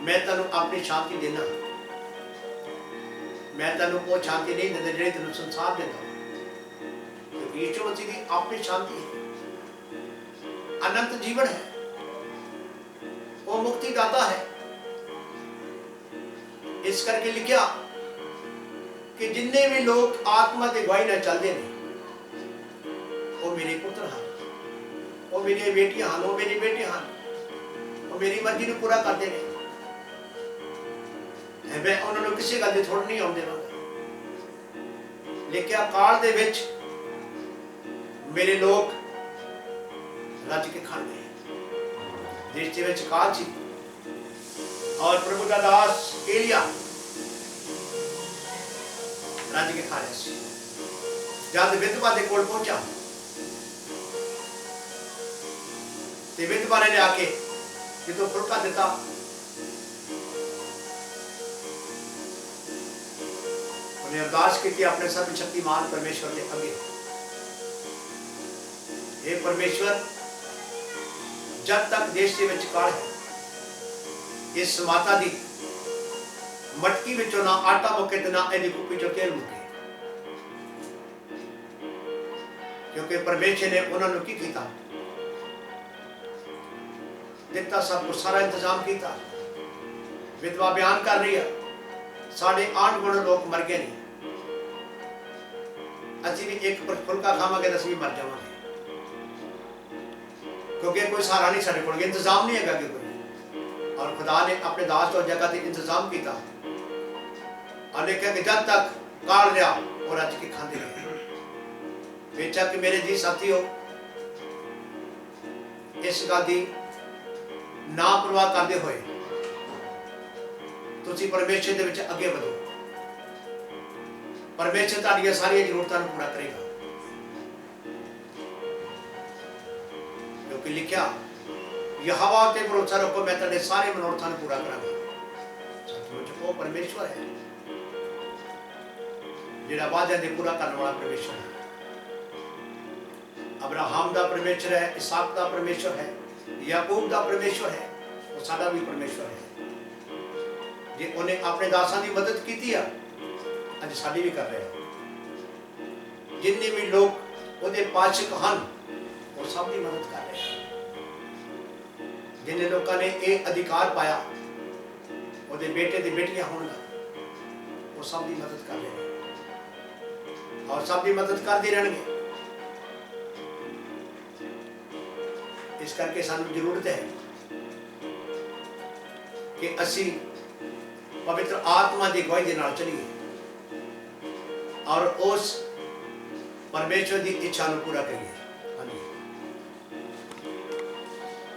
मैं तेनों अपनी शांति देना, मैं तेनों वो शांति नहीं देता जिहड़ी तेनों संसार देता, क्योंकि यीशु मसीह की अपनी शांति है, अनंत जीवन है, वो मुक्ति दाता है। इस करके लिखा कि जिन्ने भी लोग आत्मा की अगवाई न चलते हैं वो मेरे पुत्र हैं, वो मेरी बेटियां हैं, वो मेरी बेटे हैं, वो मेरी मर्जी को पूरा करते हैं। मैं उन्होंने किसी गल की थोड़ नहीं आउण देवांगा। लिखा काल दे विच मेरे लोग रज के खाते हैं, देश के विच काल सी और प्रभु का दास एलिया रज के खा रहा सी। जब विधवा के कोल पहुंचा ते विधवा ने आके जो फुलका दिता, उन्हें अरदास की अपने सर्वशक्तिमान परमेश्वर के आगे, हे परमेश्वर जब तक देश के विच काल है, इस माता दी मटकी विचों ना आटा मुके ते ना इहदी कुप्पी चों तेल मुके, क्योंकि परमेश्वर ने उन्होंने की कीता, दिता सब कुछ, सारा इंतजाम किया। विधवा बयान कर रही है, साढ़े 8 गुण लोग मर गए नहीं, असी भी एक फुलका खावांगे तो असीं भी मर जावांगे, क्योंकि कोई सहारा नहीं, साढ़े कोल इंतजाम नहीं है कोई। और खुदा ने अपने दास और जगह से इंतजाम किया और लिखा कि जब तक काल रहा और रज के खाते रहे। बेशक मेरे जी साथियों, इस गल की ना परवाह करते हुए तुसी परमेश्वर दे विच अगे बढ़ो, परमेश्वर तुहाडीआं सारियां जरूरतां नूं पूरा करेगा, क्योंकि लिखा यहोवा ते भरोसा रखो, मैं तुहाडे सारे मनोरथां नूं पूरा करांगा। सचमुच वो परमेश्वर है जिहड़ा वादे दे पूरा करने वाला परमेश्वर है। अब्राहम दा परमेश्वर है, इसहाक दा परमेश्वर है, याकूब दा परमेश्वर है, वो साडा भी परमेश्वर है। जे उन्हें अपने दासां की मदद की है, अज साडी भी कर रहे हैं। जिन्ने भी लोग उहदे पाशक हैं वो सब की मदद कर रहे हैं। जिन्हें लोगों ने ये अधिकार पाया उहदे बेटे दी बेटियां होने का, वो सब की मदद कर रहे हैं और सब की मदद करते रहेंगे। इस करके सानू जरूरत है कि असी पवित्र आत्मा की अगुवाई के नाल चलिए और उस परमेश्वर की इच्छा को पूरा करिए।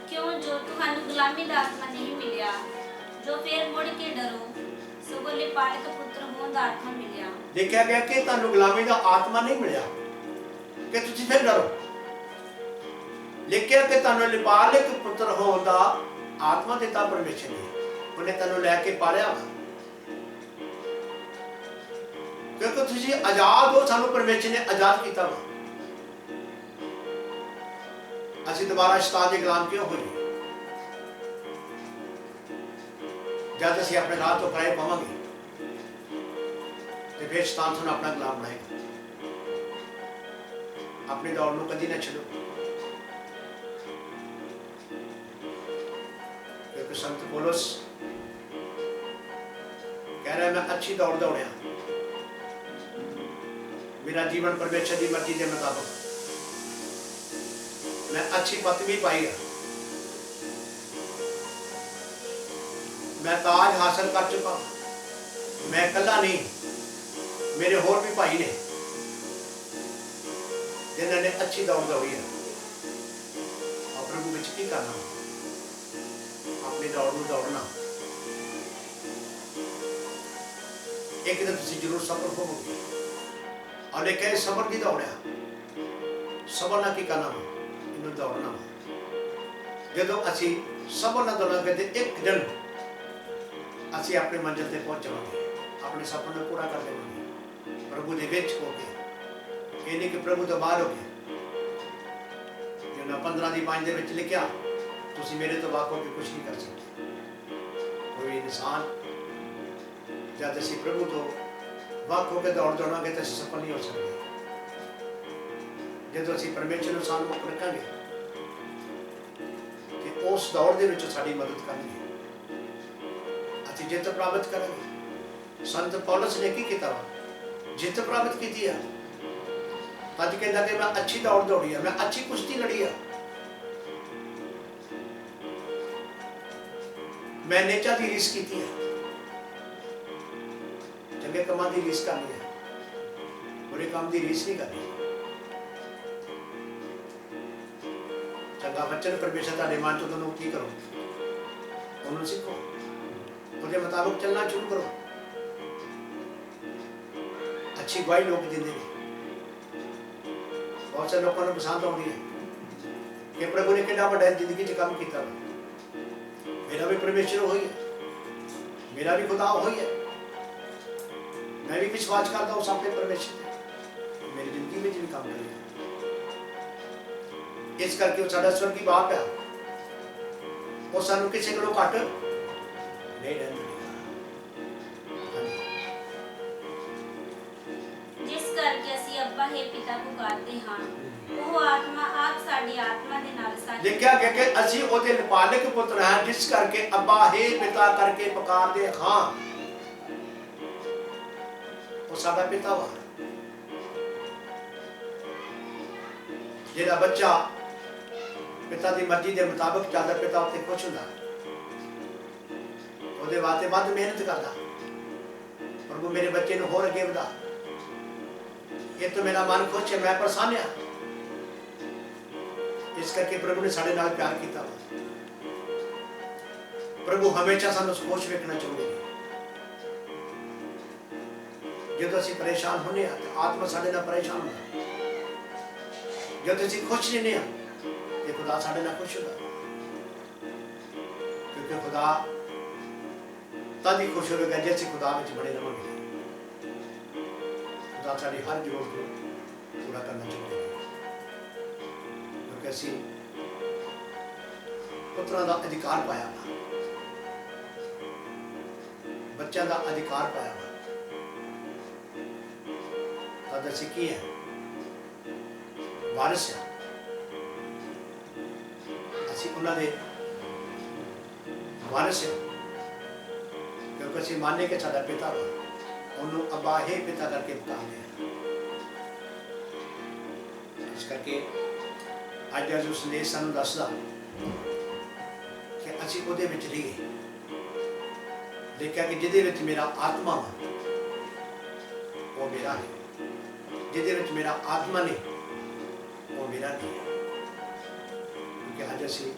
क्यों जो तुहानू गुलामी दा आत्मा नहीं मिलिया, जो फिर मुड़ के डरो, सगों लिपालक पुत्र होण दा आत्मा मिलिया। देखा गया कि तुहानू गुलामी दा आत्मा नहीं मिलिया कि तुसी फिर डरो, लिखिया कि तुहानू लिपालक पुत्र होण दा आत्मा दिता परमेश्वर ने, उन्हें तुहानू लैके पालिया वा, क्योंकि तुसी आजाद हो, सानू परमेश्वर ने आजाद किया वा। असीं दोबारा शैतान के गुलाम क्यों होइए? जब असीं अपने राह तो पराए पावांगे तो फिर शैतान सानू अपना गुलाम बनाएगा। अपनी दौड़ को कदी ना छड्डो, क्योंकि संत पौलुस कह रहा है मैं अच्छी दौड़ दौड़िया, मेरा जीवन परमेश्वर की मर्जी के मुताबिक, मैं अच्छी पदवी पाई है, मैं ताज हासिल कर चुका, मैं कला नहीं, मेरे होर भी भाई ने जिन्होंने अच्छी दौड़ दौड़ी है। और प्रभु विच की करना, अपनी दौड़ में दौड़ना, एक दिन तुम जरूर सफल होवोगे। और एक सबर की दौड़ है, सबर ना की करना वा, इन्हू दौड़ना वा। जो असी सबर ना दौड़ांगे तो एक दिन असी अपने मंजिल तक पहुंच जाएंगे, अपने सपने पूरा कर देंगे प्रभु के विच हो गए। ये नहीं कि प्रभु तो बाहर हो गए, जो 15 दी 5 दे विच लिखिया तुसी मेरे तो वाक होके कुछ नहीं कर सकते। कोई इंसान जब असी प्रभु तो वाक होकर दौड़ दौड़ांगे तो सफल नहीं हो सकते। जो असी परमेश्वर साथ मुख रखेंगे कि उस दौड़ के विच साडी मदद करनी, असी जित प्राप्त करेंगे। संत पौलुस ने की किया? जित प्राप्त की है। अज कहता कि मैं अच्छी दौड़ दौड़ी है, मैं अच्छी कुश्ती लड़ी है, मैं नेचा की रीस की है, चंगे कामां की रीस करनी है, बुरे काम की रीस नहीं करनी। चंगा वचन परमेश्वर तुहाडे मन चों तुहानूं की करो, उन्होंने सीखो, उसके मुताबिक चलना शुरू करो। अच्छी गवाही लोग देते हैं, बहुत से लोगों को पसंद आती है कि प्रभु ने कितना बड़ा जिंदगी च काम किया। मेरा भी परमेश्वर वही है, मेरा भी खुदा वही है, मैं भी विश्वास करता हूँ अपने परमेश्वर पे, मेरी जिंदगी में भी काम करेगा। इस करके वो साडा स्वर्गीय बाप है, ਉਹ ਸਾਨੂੰ ਕਿਸੇ ਕੋਲੋਂ ਘੱਟ ਨਹੀਂ ਰਹਿਣ ਦੇਵੇਗਾ। ਹਾਂਜੀ। ਜਿਸ ਕਰਕੇ ਅਸੀਂ ਅੱਬਾ ਹੈ ਪਿਤਾ ਪੁਕਾਰਦੇ ਹਾਂ, ਉਹ ਆਤਮਾ ਆਪ ਸਾਡੀ ਆਤਮਾ ਦੇ ਨਾਲ ਸਾਂਝੀ ਲਿਖਿਆ ਗਿਆ ਕਿ ਅਸੀਂ ਉਹਦੇ ਨਾਬਾਲਗ ਪੁੱਤਰ ਹਾਂ, ਜਿਸ ਕਰਕੇ ਅੱਬਾ ਹੈ ਪਿਤਾ ਕਰਕੇ ਪੁਕਾਰਦੇ ਹਾਂ। ਉਹ ਸਾਡਾ ਪਿਤਾ ਵਾ। ਜਿਹੜਾ ਬੱਚਾ ਪਿਤਾ ਦੀ ਮਰਜ਼ੀ ਦੇ ਮੁਤਾਬਕ ਚੱਲਦਾ, ਪਿਤਾ ਉੱਤੇ ਖੁਸ਼ ਹੁੰਦਾ, ਉਹਦੇ ਵਾਸਤੇ ਵੱਧ ਮਿਹਨਤ ਕਰਦਾ। ਪ੍ਰਭੂ ਮੇਰੇ ਬੱਚੇ ਨੂੰ ਹੋਰ ਅੱਗੇ ਵਧਾ, ਇਹ ਤਾਂ ਮੇਰਾ ਮਨ ਖੁਸ਼ ਹੈ, ਮੈਂ ਪਰੇਸ਼ਾਨ ਹਾਂ। ਇਸ ਕਰਕੇ ਪ੍ਰਭੂ ਨੇ ਸਾਡੇ ਨਾਲ ਪਿਆਰ ਕੀਤਾ ਵਾ। ਪ੍ਰਭੂ ਹਮੇਸ਼ਾ ਸਾਨੂੰ ਖੁਸ਼ ਵੇਖਣਾ ਚਾਹੁੰਦੇ ਨੇ। ਜਦੋਂ ਅਸੀਂ ਪਰੇਸ਼ਾਨ ਹੁੰਦੇ ਹਾਂ ਤਾਂ ਆਤਮਾ ਸਾਡੇ ਨਾਲ ਪਰੇਸ਼ਾਨ ਹੁੰਦਾ। ਜਦੋਂ ਅਸੀਂ ਖੁਸ਼ ਰਹਿੰਦੇ ਹਾਂ ਤੇ ਖੁਦਾ ਸਾਡੇ ਨਾਲ ਖੁਸ਼ ਹੁੰਦਾ, ਕਿਉਂਕਿ ਖੁਦਾ ਤਦ ਹੀ ਖੁਸ਼ ਹੋਵੇਗਾ ਜੇ ਅਸੀਂ ਖੁਦਾ ਵਿੱਚ ਬਣੇ ਰਹਾਂਗੇ। ਖੁਦਾ ਸਾਡੀ ਹਰ ਜ਼ਰੂਰਤ ਨੂੰ ਪੂਰਾ ਕਰਨਾ ਚਾਹੁੰਦਾ ਹੈ, ਕਿਉਂਕਿ ਅਸੀਂ ਪੁੱਤਰਾਂ ਦਾ ਅਧਿਕਾਰ ਪਾਇਆ ਵਾ, ਬੱਚਿਆਂ ਦਾ ਅਧਿਕਾਰ ਪਾਇਆ ਵਾ। ਤਦ ਅਸੀਂ ਕੀ ਹੈ? ਵਾਰਿਸ ਹਾਂ। ਅਸੀਂ ਉਹਨਾਂ ਦੇ ਵਾਰਿਸ ਹਾਂ, ਕਿਉਂਕਿ ਅਸੀਂ ਮੰਨਦੇ ਕਿ ਸਾਡਾ ਪਿਤਾ ਵਾ, ਉਹਨੂੰ ਅੱਬਾ ਹੈ ਪਿਤਾ ਕਰਕੇ ਪੁਕਾਰਦੇ ਹਾਂ। ਇਸ ਕਰਕੇ ਅੱਜ ਦਾ ਜੋ ਸੰਦੇਸ਼ ਸਾਨੂੰ ਦੱਸਦਾ ਕਿ ਅਸੀਂ ਉਹਦੇ ਵਿੱਚ ਰਹੀਏ। ਦੇਖਿਆ ਕਿ ਜਿਹਦੇ ਵਿੱਚ ਮੇਰਾ ਆਤਮਾ ਵਾ ਉਹ ਮੇਰਾ ਹੈ, ਜਿਹਦੇ ਵਿੱਚ ਮੇਰਾ ਆਤਮਾ ਨਹੀਂ ਉਹ ਮੇਰਾ ਨਹੀਂ ਹੈ। ਕਿਉਂਕਿ ਅੱਜ ਅਸੀਂ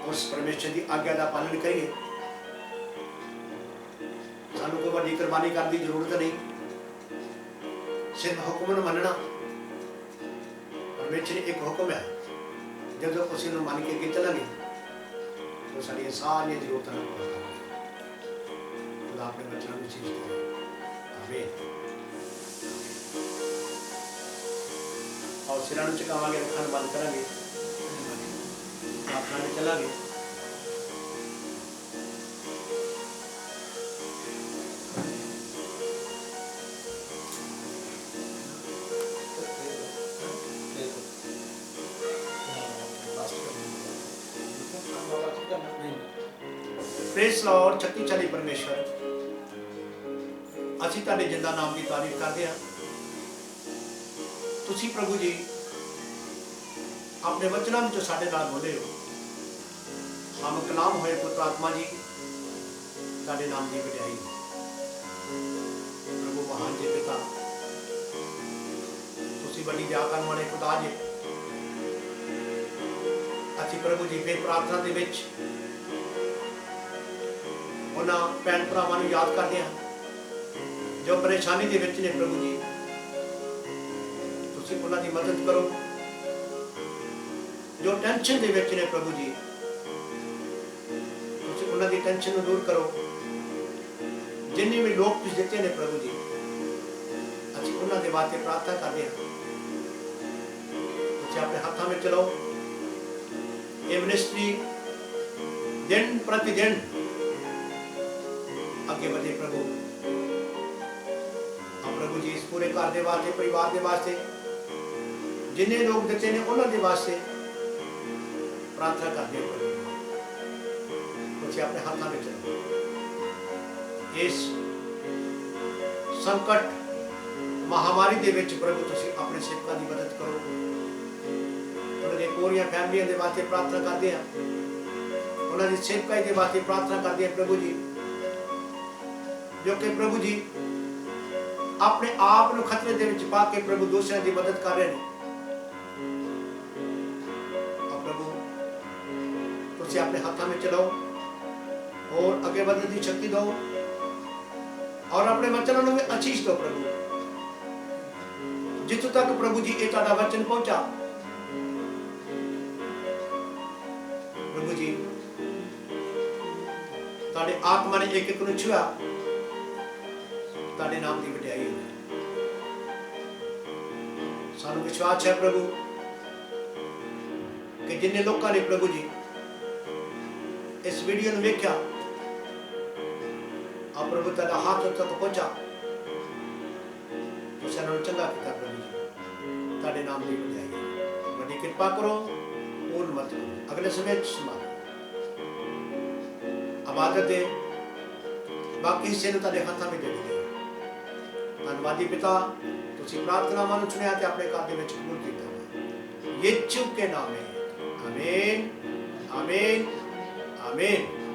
ਉਸ ਪਰਮੇਸ਼ਰ ਦੀ ਆਗਿਆ ਦਾ ਪਾਲਣ ਕਰੀਏ। ਸਾਨੂੰ ਕੋਈ ਵੱਡੀ ਕੁਰਬਾਨੀ ਕਰਨ ਦੀ ਜ਼ਰੂਰਤ ਨਹੀਂ, ਸਿਰਫ ਹੁਕਮ ਨੂੰ ਮੰਨਣਾ। ਪਰਮੇਸ਼ਰ ਇੱਕ ਹੁਕਮ ਹੈ, ਜਦੋਂ ਅਸੀਂ ਉਹਨੂੰ ਮੰਨ ਕੇ ਅੱਗੇ ਚੱਲਾਂਗੇ ਤਾਂ ਸਾਡੀਆਂ ਸਾਰੀਆਂ ਜ਼ਰੂਰਤਾਂ ਨੂੰ ਪੂਰਾ ਕਰਾਂਗੇ। ਖੁਦਾ ਆਪਣੇ ਬੱਚਿਆਂ ਨੂੰ ਚੀਜ਼ ਦੇ। ਆਮੀਨ। और सिरां नूं झुकावांगे, अखां बंद करांगे, प्रार्थना में चलांगे। Praise Lord. शक्तिशाली परमेश्वर, ਅਸੀਂ ਤੁਹਾਡੇ ਜਿੰਦਾ ਨਾਮ ਦੀ ਤਾਰੀਫ ਕਰਦੇ ਹਾਂ। ਤੁਸੀਂ ਪ੍ਰਭੂ ਜੀ ਆਪਣੇ ਵਚਨਾਂ ਵਿੱਚ ਸਾਡੇ ਨਾਲ ਬੋਲੇ ਹੋ। ਹਮ ਕਲਾਮ ਹੋਏ ਪੁੱਤਰ ਆਤਮਾ ਜੀ, ਤੁਹਾਡੇ ਨਾਮ ਦੀ ਵਡਿਆਈ। ਪ੍ਰਭੂ ਮਹਾਨ ਜੀ ਪਿਤਾ, ਤੁਸੀਂ ਵੱਡੀ ਦਇਆ ਕਰਨ ਵਾਲੇ ਖੁਦਾ ਜੀ। ਅਸੀਂ ਪ੍ਰਭੂ ਜੀ ਫਿਰ ਪ੍ਰਾਰਥਨਾ ਦੇ ਵਿੱਚ ਉਹਨਾਂ ਭੈਣ ਭਰਾਵਾਂ ਨੂੰ ਯਾਦ ਕਰਦੇ ਹਾਂ ਜੋ ਪਰੇਸ਼ਾਨੀ ਦੇ ਵਿੱਚ ਨੇ। ਪ੍ਰਭੂ ਜੀ ਤੁਸੀਂ ਉਹਨਾਂ ਦੀ ਮਦਦ ਕਰੋ, ਜੋ ਟੈਨਸ਼ਨ ਦੇ ਵਿੱਚ ਨੇ। ਪ੍ਰਭੂ ਜੀ ਤੁਸੀਂ ਉਹਨਾਂ ਦੀ ਟੈਨਸ਼ਨ ਨੂੰ ਦੂਰ ਕਰੋ। ਜਿੰਨੇ ਵੀ ਲੋਕ ਤੁਸੀਂ ਦਿੱਤੇ ਨੇ ਪ੍ਰਭੂ ਜੀ, ਅਸੀਂ ਉਹਨਾਂ ਦੇ ਵਾਸਤੇ ਪ੍ਰਾਰਥਨਾ ਕਰਦੇ ਹਾਂ। ਤੁਸੀਂ ਆਪਣੇ ਹੱਥਾਂ ਵਿੱਚ ਲਓ। ਇਹ ਮਿਨਿਸਟਰੀ ਦਿਨ ਪ੍ਰਤੀ ਦਿਨ ਅੱਗੇ ਵਧੇ ਪ੍ਰਭੂ। प्रभु जी इस पूरे घर के वास्ते, परिवार के वास्ते, जिन्हें लोग दिते ने उन्होंने वास्ते प्रार्थना करते हैं। अपने हाथों में चलो। इस संकट महामारी के विच प्रभु तुसी अपने सेवकों की मदद करो। उन्होंने पूरी फैमिलियों के वास्ते प्रार्थना करते हैं, उन्होंने सेवकों के वास्ते प्रार्थना करते हैं प्रभु जी, जो कि प्रभु जी अपने आप को खतरे दे विच पा के प्रभु दूसरों की मदद कर रहे हैं। प्रभु तुसी अपने हाथों में चलाओ और आगे बढ़ने की शक्ति दो और अपने वचनों में भी आशीष दो प्रभु। जितों तक प्रभु जी ये तुहाडा वचन पहुंचा प्रभु जी, तुहाडे आत्मा ने एक एक नूं छुआ, तुहाडे नाम की वडियाई हो। सानू विश्वास है प्रभु कि जिन्ने लोगों ने प्रभु जी इस वीडियो ने देखा आप प्रभु तेरा हाथ तक पहुंचा तो सैनों चंगा किया प्रभु जी ताड़े नाम दी बढ़ाई बड़ी कृपा करो पूर्ण मत करो अगले समय संभाल आबादत दे बाकी हिस्से ने ताड़े हाथों में दे दिए धन्यवादी पिता तुसी प्रार्थना मानो सुनिया ते अपने कार्य में कबूल किया यीशु के नाम में आमीन आमीन आमीन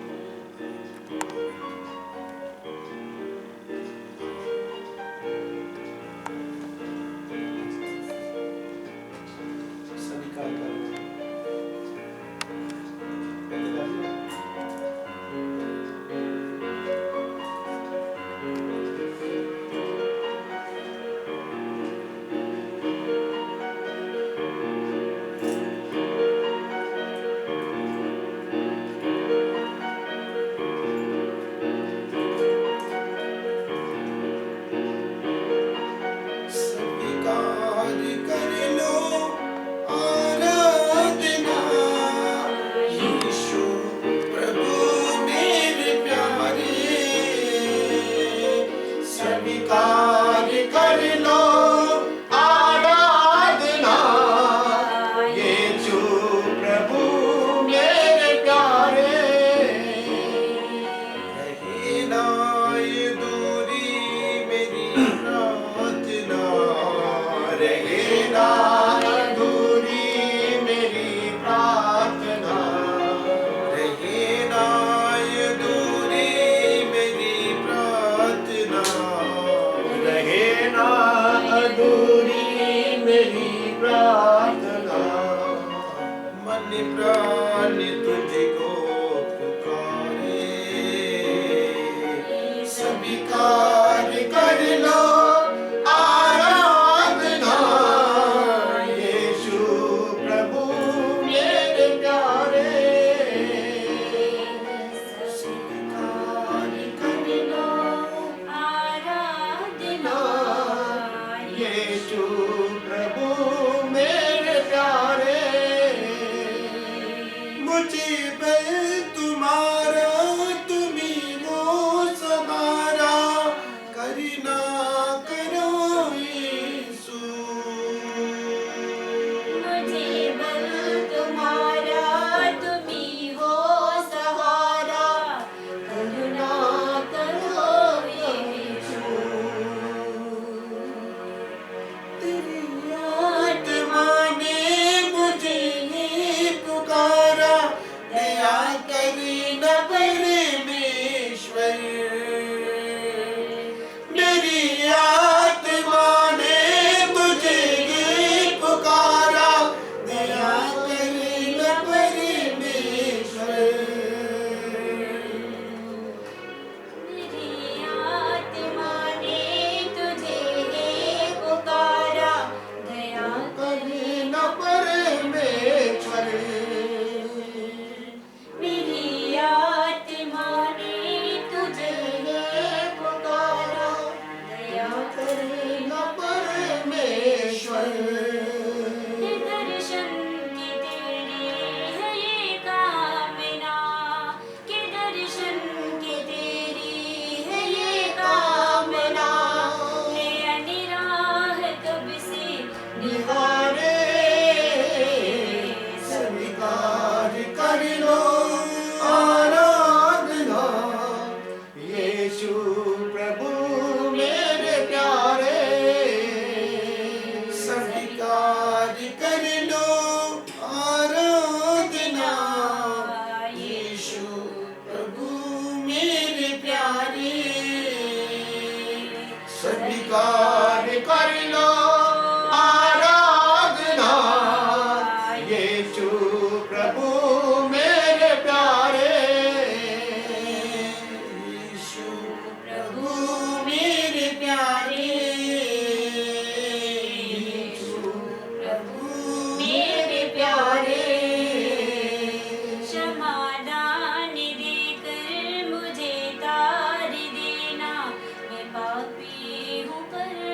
पापी हूँ पर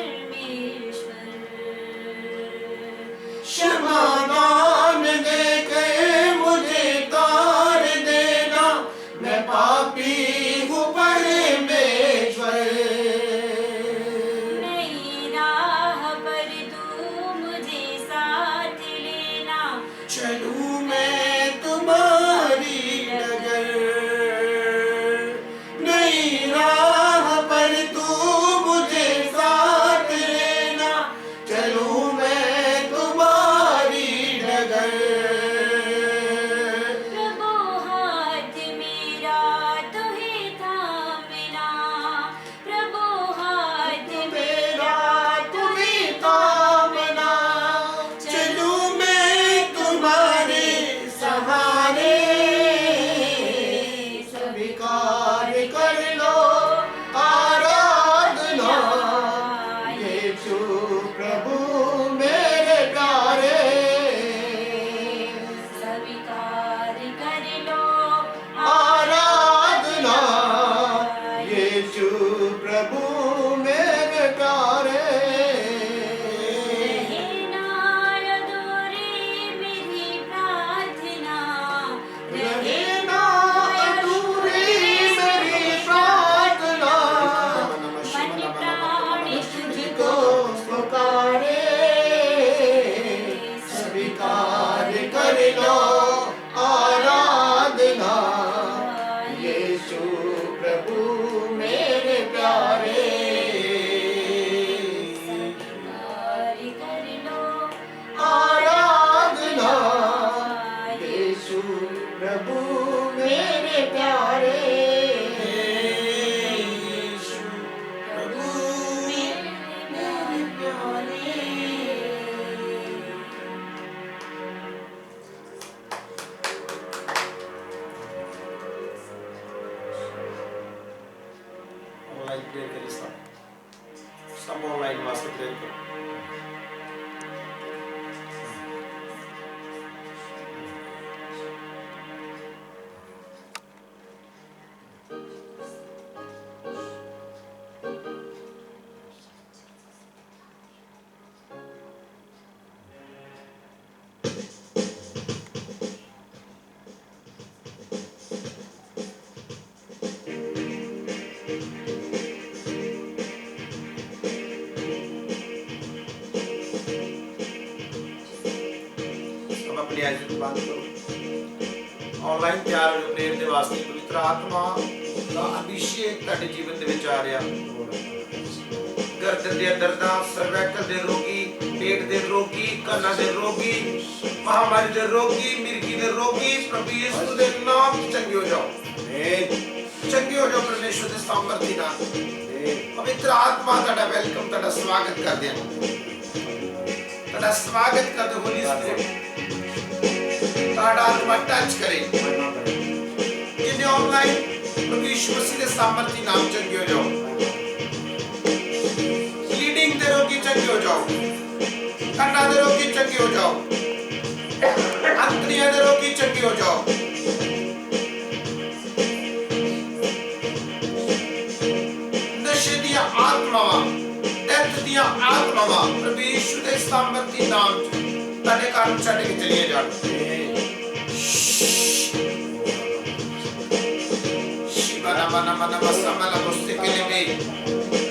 प्रेयर करिए सब ऑनलाइन वास्ते प्रेयर करो। अपनी आइज़ बंद करो। ऑनलाइन तैयार हो प्रेयर के वास्ते। पवित्र आत्मा का अभिषेक ਤੁਹਾਡੇ ਜੀਵਨ ਦੇ ਵਿੱਚ ਆ ਰਿਹਾ। गर्दन ਦੇ ਦਰਦਾਂ, ਸਰਵੈਕਲ ਦੇ ਰੋਗੀ, पेट ਦੇ ਰੋਗੀ, ਕੰਨਾਂ ਦੇ ਰੋਗੀ, महामारी ਦੇ ਰੋਗੀ, ਮਿਰਗੀ ਦੇ ਰੋਗੀ, प्रभु यीशु ਦੇ ਨਾਮ ਵਿੱਚ ਚੰਗੇ ਹੋ ਜਾਓ। ਚੰਗੇ ਹੋ ਜਾਓ ਪਰਮੇਸ਼ਵਰ ਦੇ ਸਾਮਰਥੀ ਨਾਲ। ਪਵਿੱਤਰ ਆਤਮਾ ਤੁਹਾਡਾ ਵੈਲਕਮ, ਤੁਹਾਡਾ ਸਵਾਗਤ ਕਰਦੇ ਹਾਂ। ਤੁਹਾਡਾ ਸਵਾਗਤ ਕਰਦੇ ਹੋਲੀ ਸਪਿਰਿਟ। ਤੁਹਾਡਾ ਆਤਮਾ ਟੱਚ ਕਰੇ। ਜਿੰਨੇ ਆਨਲਾਈਨ ਪ੍ਰਭੂ ਯਿਸੂ ਮਸੀਹ ਦੇ ਸਾਮਰਥੀ ਨਾਮ ਚੰਗੇ ਹੋ ਜਾਓ। ਲੀਡਿੰਗ ਦੇ ਰੋਗੀ ਚੰਗੇ ਹੋ ਜਾਓ। ਕੰਨਾਂ ਦੇ ਰੋਗੀ ਚੰਗੇ ਹੋ ਜਾਓ। ਅੰਤੜੀਆਂ ਦੇ ਰੋਗੀ ਚੰਗੇ ਹੋ ਜਾਓ। ਨਸ਼ੇ ਦੀਆਂ ਆਤਮਾਵਾਂ, ਦਰਦ ਦੀਆਂ ਆਤਮਾਵਾਂ ਪ੍ਰਭੂ ਯਿਸੂ ਦੇ ਸਾਮਰਥੀ ਨਾਮ ਤੁਹਾਡੇ ਘਰ ਨੂੰ ਛੱਡ ਕੇ ਚਲੀਆਂ ਜਾਣ। Mana mana masamala mustikele be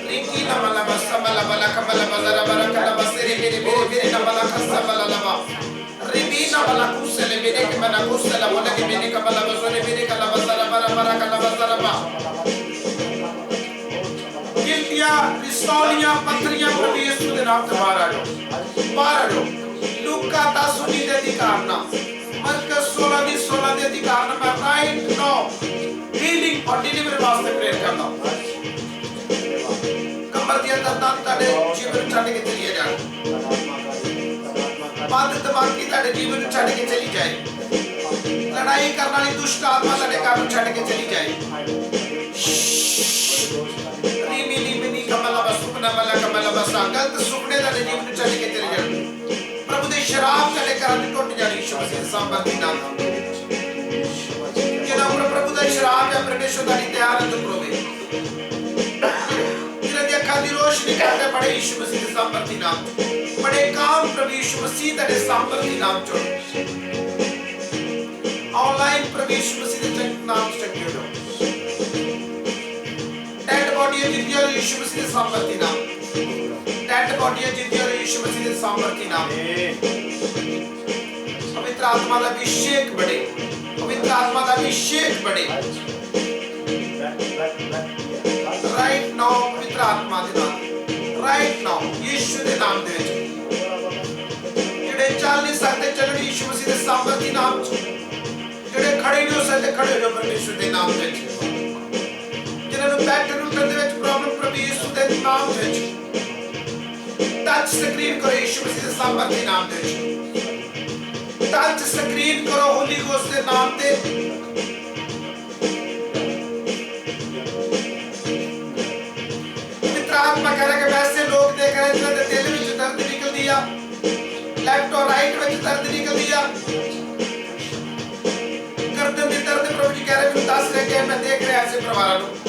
riki na mala masamala bala kamala bazara baraka na basere bere bere bere na bala kasamala lama ribina bala kusele bere ke mana kusela bola ke bere kamala bazore bere kala bazara bara bara kala bazara ba गिल्टियां पिस्तौलियां पत्थरियां प्रभु यीशु के नाम से बाहर आ जाओ। लूका 10:19 के अधिकार ना मरकस 16:16 के अधिकार ना मैं राइट नाउ हीलिंग और डिलीवरी वास्ते प्रेयर करता हूं। कमर दिया दर्दां ਤੁਹਾਡੇ ਜੀਵਨ ਛੱਡ ਕੇ ਚਲੀ ਜਾਣ। ਬਾਤ ਦਿਮਾਗ ਦੀ ਤੁਹਾਡੇ ਜੀਵਨ ਛੱਡ ਕੇ ਚਲੀ ਜਾਏ। ਲੜਾਈ ਕਰਨ ਵਾਲੀ ਦੁਸ਼ਟ ਆਤਮਾ ਤੁਹਾਡੇ ਘਰ ਨੂੰ ਛੱਡ ਕੇ ਚਲੀ ਜਾਏ। ਰੀਮੀ ਰੀਮੀ ਕਮਲਾ ਬਸੁਕਨਾ ਮਲਾ ਕਮਲਾ ਬਸਾ ਗਲਤ ਸੁਪਨੇ ਤੁਹਾਡੇ ਜੀਵਨ ਨੂੰ ਛੱਡ ਕੇ ਚਲੇ ਜਾਣ। ਪ੍ਰਭੂ ਦੇ ਸ਼ਰਾਬ ਤੁਹਾਡੇ ਘਰਾਂ ਦੀ ਟੁੱਟ ਜਾਣੀ ਯਿਸੂ ਮਸੀਹ ਦੇ ਸਾਮਰਥੀ ਨਾਲ। ਜਿਹਨਾਂ ਉੱਪਰ ਪ੍ਰਭੂ ਦਾ ਸ਼ਰਾਬ ਹੈ ਪਰਮੇਸ਼ਰ ਦਾ ਤਿਆਰ ਹੈ ਪ੍ਰਭੂ ਜਿਹਨਾਂ ਦੀ ਅੱਖਾਂ ਦੀ ਰੋਸ਼ਨੀ ਕਰਦੇ ਬੜੇ ਯਿਸੂ ਮਸੀਹ ਦੇ ਸਾਮਰਥੀ ਨਾਲ। ਬੜੇ ਕੰਮ ਪ੍ਰਭੂ ਯਿਸੂ ਮਸੀਹ ਦੇ ਸਾਮਰਥੀ ਨਾਮ ਚੋਂ ऑनलाइन प्रभु यीशु मसीह के नाम से चंगे हो जाओ। डेड बॉडी है जिंदी और यीशु मसीह के सामर्थी नाम। डेड बॉडी है जिंदी और यीशु मसीह के सामर्थी नाम। पवित्र आत्मा का अभिषेक बढ़े। पवित्र आत्मा का अभिषेक बढ़े। राइट नाउ पवित्र आत्मा के नाम। राइट नाउ यीशु के नाम दे जेड़े चल नहीं सकते चलन यीशु मसीह के सामर्थी नाम ਜਿਹੜੇ ਖੜੇ ਨਹੀਂ ਹੋ ਸਕਦੇ ਖੜੇ ਹੋ ਜਾਓ ਪਰਮੇਸ਼ਰ ਦੇ ਨਾਮ ਵਿੱਚ। ਜਿਨ੍ਹਾਂ ਨੂੰ ਬੈਠਣ ਉੱਠਣ ਦੇ ਵਿੱਚ ਪ੍ਰੋਬਲਮ ਪ੍ਰਭੂ ਯਿਸੂ ਦੇ ਨਾਮ ਵਿੱਚ ਟੱਚ ਸਕਰੀਨ ਕਰੋ ਯਿਸੂ ਮਸੀਹ ਦੇ ਸਾਮਰਥੀ ਨਾਮ ਦੇ ਵਿੱਚ। ਟੱਚ ਸਕਰੀਨ ਕਰੋ ਹੋਲੀ ਗੋਸਟ ਦੇ ਨਾਮ ਤੇ। पवित्र आत्मा कह रहा है कि वैसे लोग देख रहे हैं जिन्होंने दिल में दर्द निकल दिया, लेफ्ट और राइट में दर्द निकल दिया, गर्दन में दर्द प्रभु जी कह रहे हैं 10 रह गए मैं देख रहा ऐसे परिवारों को